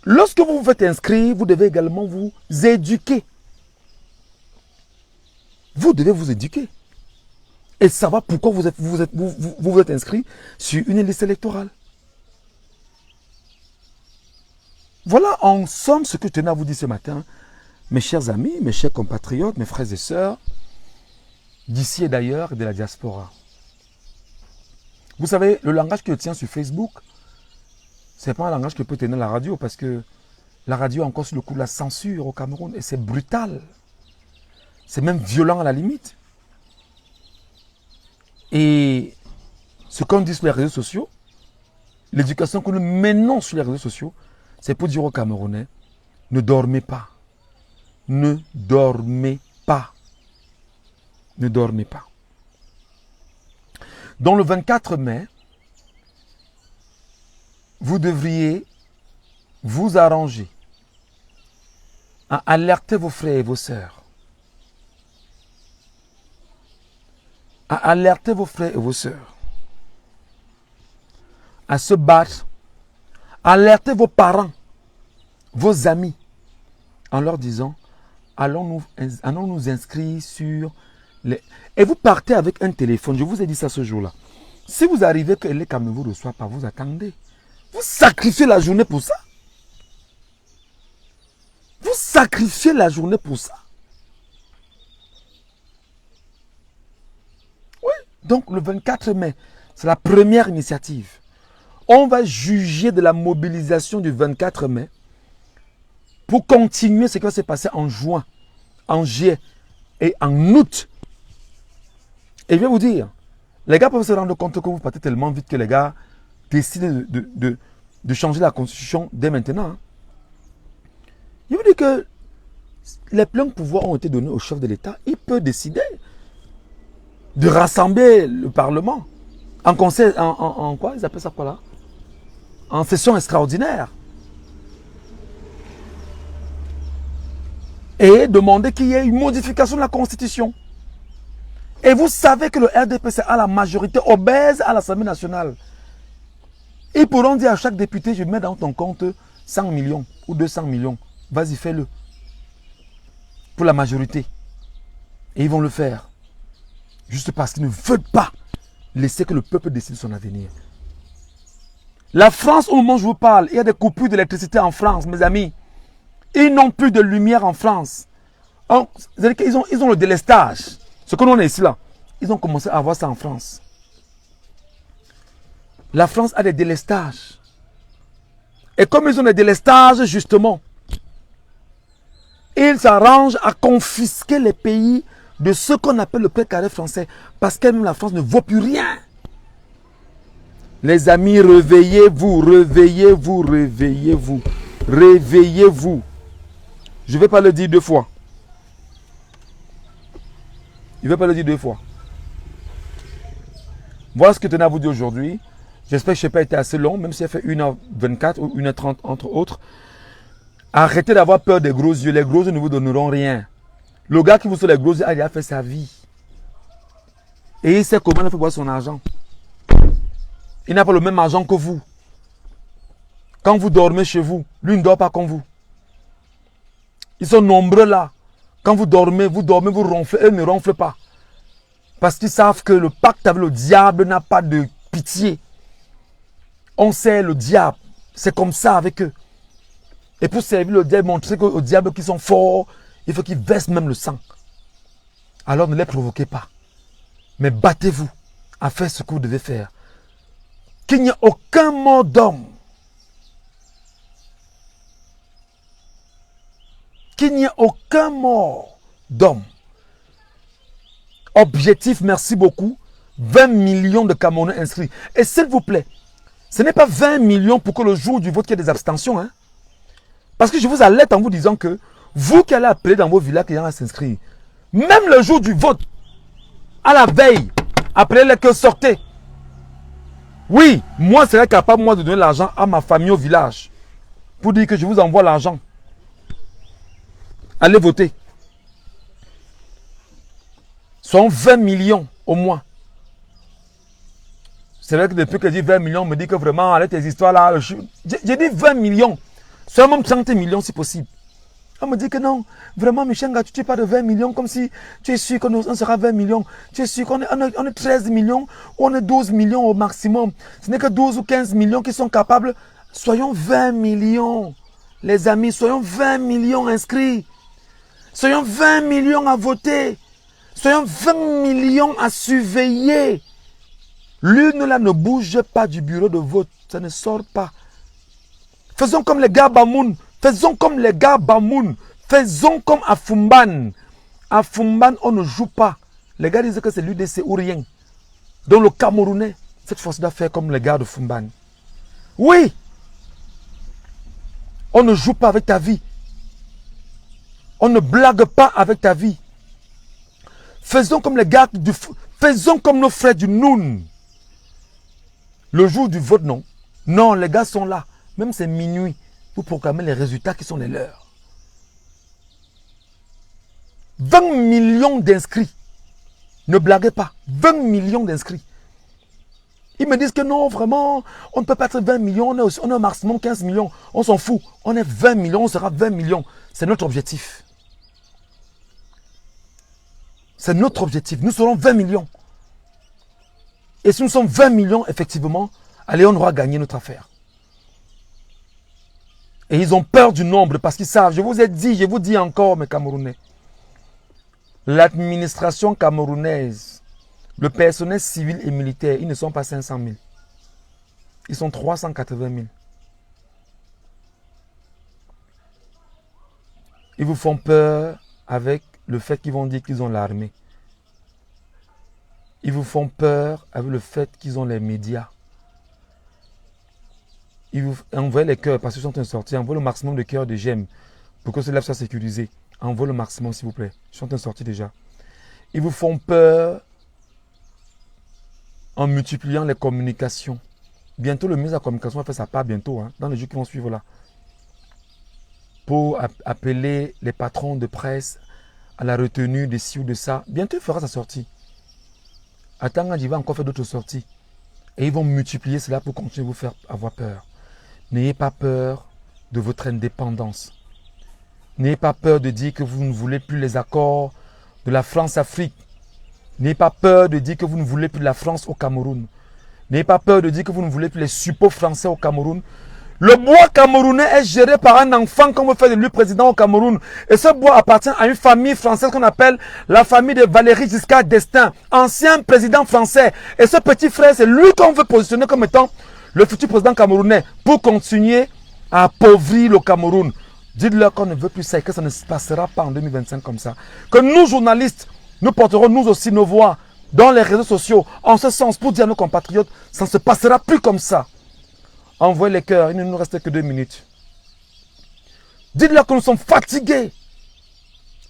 Lorsque vous vous faites inscrire, vous devez également vous éduquer. Vous devez vous éduquer. Et savoir pourquoi vous vous êtes inscrit sur une liste électorale. Voilà en somme ce que je tenais à vous dire ce matin. Mes chers amis, mes chers compatriotes, mes frères et sœurs, d'ici et d'ailleurs et de la diaspora. Vous savez, le langage que je tiens sur Facebook, ce n'est pas un langage que peut tenir la radio parce que la radio est encore sous le coup de la censure au Cameroun et c'est brutal. C'est même violent à la limite. Et ce qu'on dit sur les réseaux sociaux, l'éducation que nous menons sur les réseaux sociaux, c'est pour dire aux Camerounais, ne dormez pas. Ne dormez pas. Ne dormez pas. Dans le 24 mai, vous devriez vous arranger à alerter vos frères et vos sœurs. À alerter vos frères et vos sœurs. À se battre. Alerter vos parents, vos amis, en leur disant, allons nous inscrire sur les... Et vous partez avec un téléphone, je vous ai dit ça ce jour-là. Si vous arrivez que les caméras ne vous reçoivent pas, vous attendez. Vous sacrifiez la journée pour ça. Vous sacrifiez la journée pour ça. Oui, donc le 24 mai, c'est la première initiative. On va juger de la mobilisation du 24 mai pour continuer ce qui va se passer en juin, en juillet et en août. Et je vais vous dire, les gars peuvent se rendre compte que vous partez tellement vite que les gars décident de changer la constitution dès maintenant. Je vous dis que les pleins pouvoirs ont été donnés au chef de l'État. Il peut décider de rassembler le Parlement en conseil, en quoi ils appellent ça quoi là? En session extraordinaire. Et demander qu'il y ait une modification de la Constitution. Et vous savez que le RDPC a la majorité obèse à l'Assemblée nationale. Ils pourront dire à chaque député, je mets dans ton compte 100 millions ou 200 millions. Vas-y, fais-le. Pour la majorité. Et ils vont le faire. Juste parce qu'ils ne veulent pas laisser que le peuple décide son avenir. La France, au moment où je vous parle, il y a des coupures d'électricité en France, mes amis. Ils n'ont plus de lumière en France. Ils ont le délestage. Ce que nous on est ici là, ils ont commencé à avoir ça en France. La France a des délestages. Et comme ils ont des délestages, justement, ils s'arrangent à confisquer les pays de ce qu'on appelle le précaré français. Parce que même la France ne vaut plus rien. Les amis, réveillez-vous, réveillez-vous, réveillez-vous, réveillez-vous. Je ne vais pas le dire deux fois. Je ne vais pas le dire deux fois. Voilà ce que je tenais à vous dire aujourd'hui. J'espère que je n'ai pas été assez long, même si elle fait 1h24 ou 1h30 entre autres. Arrêtez d'avoir peur des gros yeux. Les gros yeux ne vous donneront rien. Le gars qui vous fait les gros yeux a déjà fait sa vie. Et il sait comment il faut voir son argent. Il n'a pas le même argent que vous. Quand vous dormez chez vous, lui ne dort pas comme vous. Ils sont nombreux là. Quand vous dormez, vous ronflez. Eux ne ronflent pas. Parce qu'ils savent que le pacte avec le diable n'a pas de pitié. On sait le diable. C'est comme ça avec eux. Et pour servir le diable, montrer aux diables qu'ils sont forts, il faut qu'ils versent même le sang. Alors ne les provoquez pas. Mais battez-vous à faire ce que vous devez faire. Qu'il n'y ait aucun mort d'homme. Qu'il n'y ait aucun mort d'homme. Objectif, merci beaucoup. 20 millions de Camerounais inscrits. Et s'il vous plaît, ce n'est pas 20 millions pour que le jour du vote, qu'il y ait des abstentions. Hein? Parce que je vous alerte en vous disant que vous qui allez appeler dans vos villages qu'il y en a s'inscrire, même le jour du vote, à la veille, appelez-les que sortez. Oui, moi, je serais capable moi, de donner l'argent à ma famille au village pour dire que je vous envoie l'argent. Allez voter. Sont 20 millions au moins. C'est vrai que depuis que je dis 20 millions, on me dit que vraiment, avec tes histoires là, j'ai dit 20 millions. Soit même 30 millions si possible. On me dit que non, vraiment, Michel, tu parles de 20 millions comme si tu es sûr qu'on sera 20 millions. Tu es sûr qu'on est 13 millions ou on est 12 millions au maximum. Ce n'est que 12 ou 15 millions qui sont capables. Soyons 20 millions, les amis, soyons 20 millions inscrits. Soyons 20 millions à voter. Soyons 20 millions à surveiller. L'une là ne bouge pas du bureau de vote. Ça ne sort pas. Faisons comme les gars Bamoun. Faisons comme les gars Bamoun. Faisons comme à Fumban. À Fumban, on ne joue pas. Les gars disent que c'est l'UDC ou rien. Donc le Camerounais, cette fois-ci, doit faire comme les gars de Fumban. Oui. On ne joue pas avec ta vie. On ne blague pas avec ta vie. Faisons comme les gars du... Faisons comme nos frères du Noun. Le jour du vote, non. Non, les gars sont là. Même c'est minuit. Pour proclamer les résultats qui sont les leurs. 20 millions d'inscrits. Ne blaguez pas. 20 millions d'inscrits. Ils me disent que non, vraiment, on ne peut pas être 20 millions. On est au maximum 15 millions. On s'en fout. On est 20 millions, on sera 20 millions. C'est notre objectif. C'est notre objectif. Nous serons 20 millions. Et si nous sommes 20 millions, effectivement, allez, on aura gagné notre affaire. Et ils ont peur du nombre parce qu'ils savent, je vous ai dit, je vous dis encore, mes Camerounais, l'administration camerounaise, le personnel civil et militaire, ils ne sont pas 500 000. Ils sont 380 000. Ils vous font peur avec le fait qu'ils vont dire qu'ils ont l'armée. Ils vous font peur avec le fait qu'ils ont les médias. Ils vous envoient les cœurs parce qu'ils sont en train de sortir. Envoie le maximum de cœurs de j'aime pour que ce live soit sécurisé. Envoie le maximum s'il vous plaît. Ils sont en train de sortir déjà. Ils vous font peur en multipliant les communications. Bientôt le ministre de la communication va faire sa part bientôt, hein, dans les jours qui vont suivre là. Pour appeler les patrons de presse à la retenue de ci ou de ça. Bientôt il fera sa sortie. Attends, il va encore faire d'autres sorties. Et ils vont multiplier cela pour continuer à vous faire avoir peur. N'ayez pas peur de votre indépendance. N'ayez pas peur de dire que vous ne voulez plus les accords de la France-Afrique. N'ayez pas peur de dire que vous ne voulez plus la France au Cameroun. N'ayez pas peur de dire que vous ne voulez plus les suppôts français au Cameroun. Le bois camerounais est géré par un enfant qu'on veut faire de lui président au Cameroun. Et ce bois appartient à une famille française qu'on appelle la famille de Valéry Giscard d'Estaing, ancien président français. Et ce petit frère, c'est lui qu'on veut positionner comme étant le futur président camerounais pour continuer à appauvrir le Cameroun. Dites-leur qu'on ne veut plus ça et que ça ne se passera pas en 2025 comme ça. Que nous, journalistes, nous porterons nous aussi nos voix dans les réseaux sociaux en ce sens pour dire à nos compatriotes, ça ne se passera plus comme ça. Envoyez les cœurs, il ne nous reste que 2 minutes. Dites-leur que nous sommes fatigués.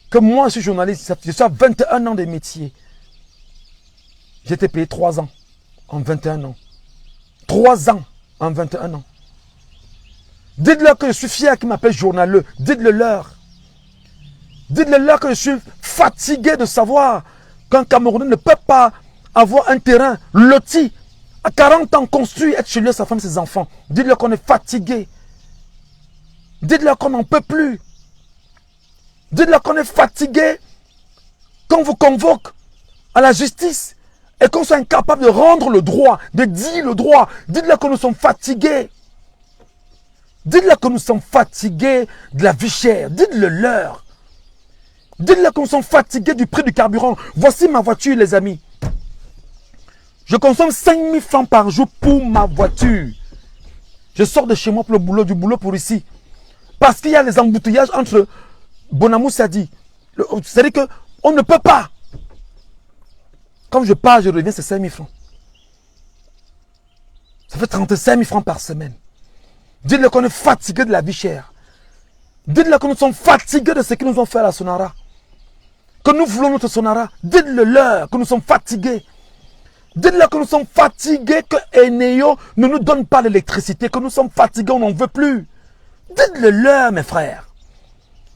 Que moi, je suis journaliste, je suis à 21 ans de métier. J'ai été payé 3 ans en 21 ans. 3 ans en 21 ans. Dites-leur que je suis fier qu'ils m'appellent journaleux. Dites-le leur. Dites-le leur que je suis fatigué de savoir qu'un Camerounais ne peut pas avoir un terrain loti à 40 ans construit, être chez lui, sa femme, ses enfants. Dites-leur qu'on est fatigué. Dites-leur qu'on n'en peut plus. Dites-leur qu'on est fatigué. Qu'on vous convoque à la justice et qu'on soit incapable de rendre le droit, de dire le droit. Dites-leur que nous sommes fatigués. Dites-leur que nous sommes fatigués de la vie chère. Dites-le leur. Dites-leur que nous sommes fatigués du prix du carburant. Voici ma voiture, les amis. Je consomme 5 000 francs par jour pour ma voiture. Je sors de chez moi pour le boulot, du boulot pour ici. Parce qu'il y a les embouteillages entre Bonamou Sadi. C'est-à-dire qu'on ne peut pas. Quand je pars, je reviens, c'est 5 000 francs. Ça fait 35 000 francs par semaine. Dites-leur qu'on est fatigué de la vie chère. Dites-leur que nous sommes fatigués de ce qu'ils nous ont fait à la Sonara. Que nous voulons notre Sonara. Dites-le leur que nous sommes fatigués. Dites-leur que nous sommes fatigués, que Eneo ne nous donne pas l'électricité, que nous sommes fatigués, on n'en veut plus. Dites-le leur, mes frères.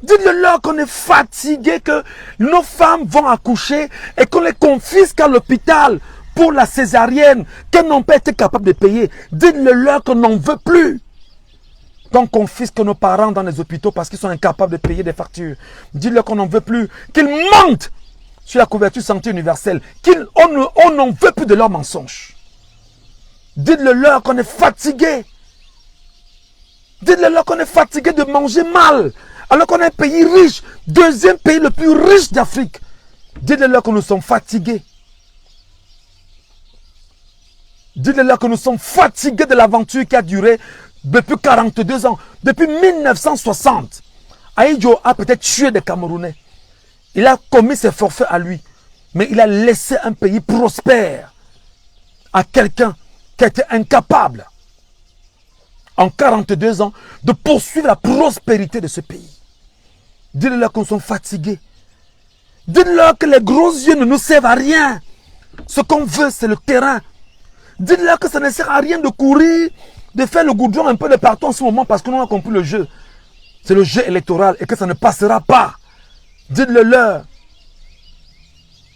Dites-le leur qu'on est fatigués, que nos femmes vont accoucher et qu'on les confisque à l'hôpital pour la césarienne, qu'elles n'ont pas été capables de payer. Dites-le leur qu'on n'en veut plus. Qu'on confisque nos parents dans les hôpitaux parce qu'ils sont incapables de payer des factures. Dites-leur qu'on n'en veut plus, qu'ils mentent sur la couverture santé universelle, qu'on n'en veut plus de leurs mensonges. Dites-le leur qu'on est fatigué. Dites-le leur qu'on est fatigué de manger mal, alors qu'on est un pays riche, deuxième pays le plus riche d'Afrique. Dites-le leur que nous sommes fatigués. Dites-le leur que nous sommes fatigués de l'aventure qui a duré depuis 42 ans, depuis 1960. Ahidjo a peut-être tué des Camerounais. Il a commis ses forfaits à lui. Mais il a laissé un pays prospère à quelqu'un qui était incapable, en 42 ans, de poursuivre la prospérité de ce pays. Dites-leur qu'on sont fatigués. Dites-leur que les gros yeux ne nous servent à rien. Ce qu'on veut, c'est le terrain. Dites-leur que ça ne sert à rien de courir, de faire le goudron un peu de partout en ce moment parce que nous avons compris le jeu. C'est le jeu électoral et que ça ne passera pas. Dites-le leur.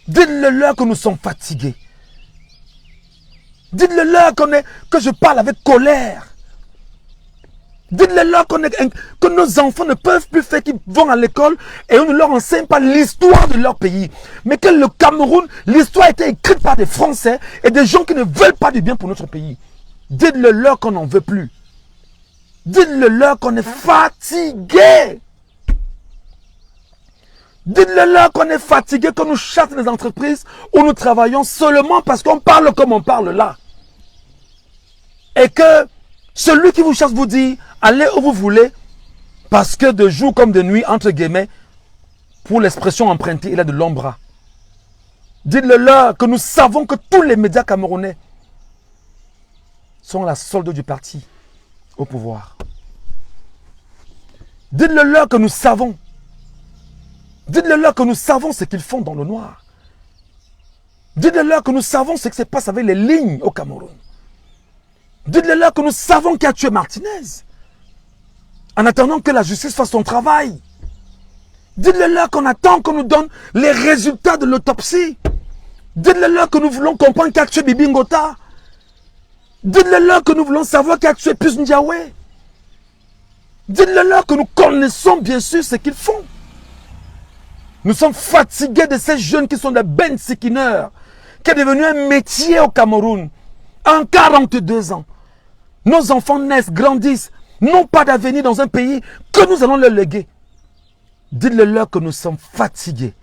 Dites-le leur que nous sommes fatigués. Dites-le leur que je parle avec colère. Dites-le leur que nos enfants ne peuvent plus faire qu'ils vont à l'école et on ne leur enseigne pas l'histoire de leur pays. Mais que le Cameroun, l'histoire a été écrite par des Français et des gens qui ne veulent pas du bien pour notre pays. Dites-le leur qu'on n'en veut plus. Dites-le leur qu'on est fatigué. Dites-le leur qu'on est fatigué, que nous chassons les entreprises où nous travaillons seulement parce qu'on parle comme on parle là. Et que celui qui vous chasse vous dit, allez où vous voulez, parce que de jour comme de nuit, entre guillemets, pour l'expression empruntée, il a de longs bras. Dites-le leur que nous savons que tous les médias camerounais sont la solde du parti au pouvoir. Dites-le leur que nous savons. Dites-le leur que nous savons ce qu'ils font dans le noir. Dites-le leur que nous savons ce qui se passe avec les lignes au Cameroun. Dites-le leur que nous savons qui a tué Martinez. En attendant que la justice fasse son travail. Dites-le leur qu'on attend qu'on nous donne les résultats de l'autopsie. Dites-le leur que nous voulons comprendre qui a tué Bibi Ngota. Dites-le leur que nous voulons savoir qui a tué Pius Ndiawe. Dites-le leur que nous connaissons bien sûr ce qu'ils font. Nous sommes fatigués de ces jeunes qui sont des Ben Sikineurs, qui est devenu un métier au Cameroun. En 42 ans, nos enfants naissent, grandissent, n'ont pas d'avenir dans un pays que nous allons leur léguer. Dites-le leur que nous sommes fatigués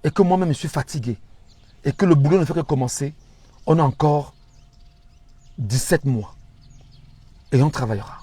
et que moi-même je suis fatigué et que le boulot ne fait que commencer. On a encore 17 mois et on travaillera.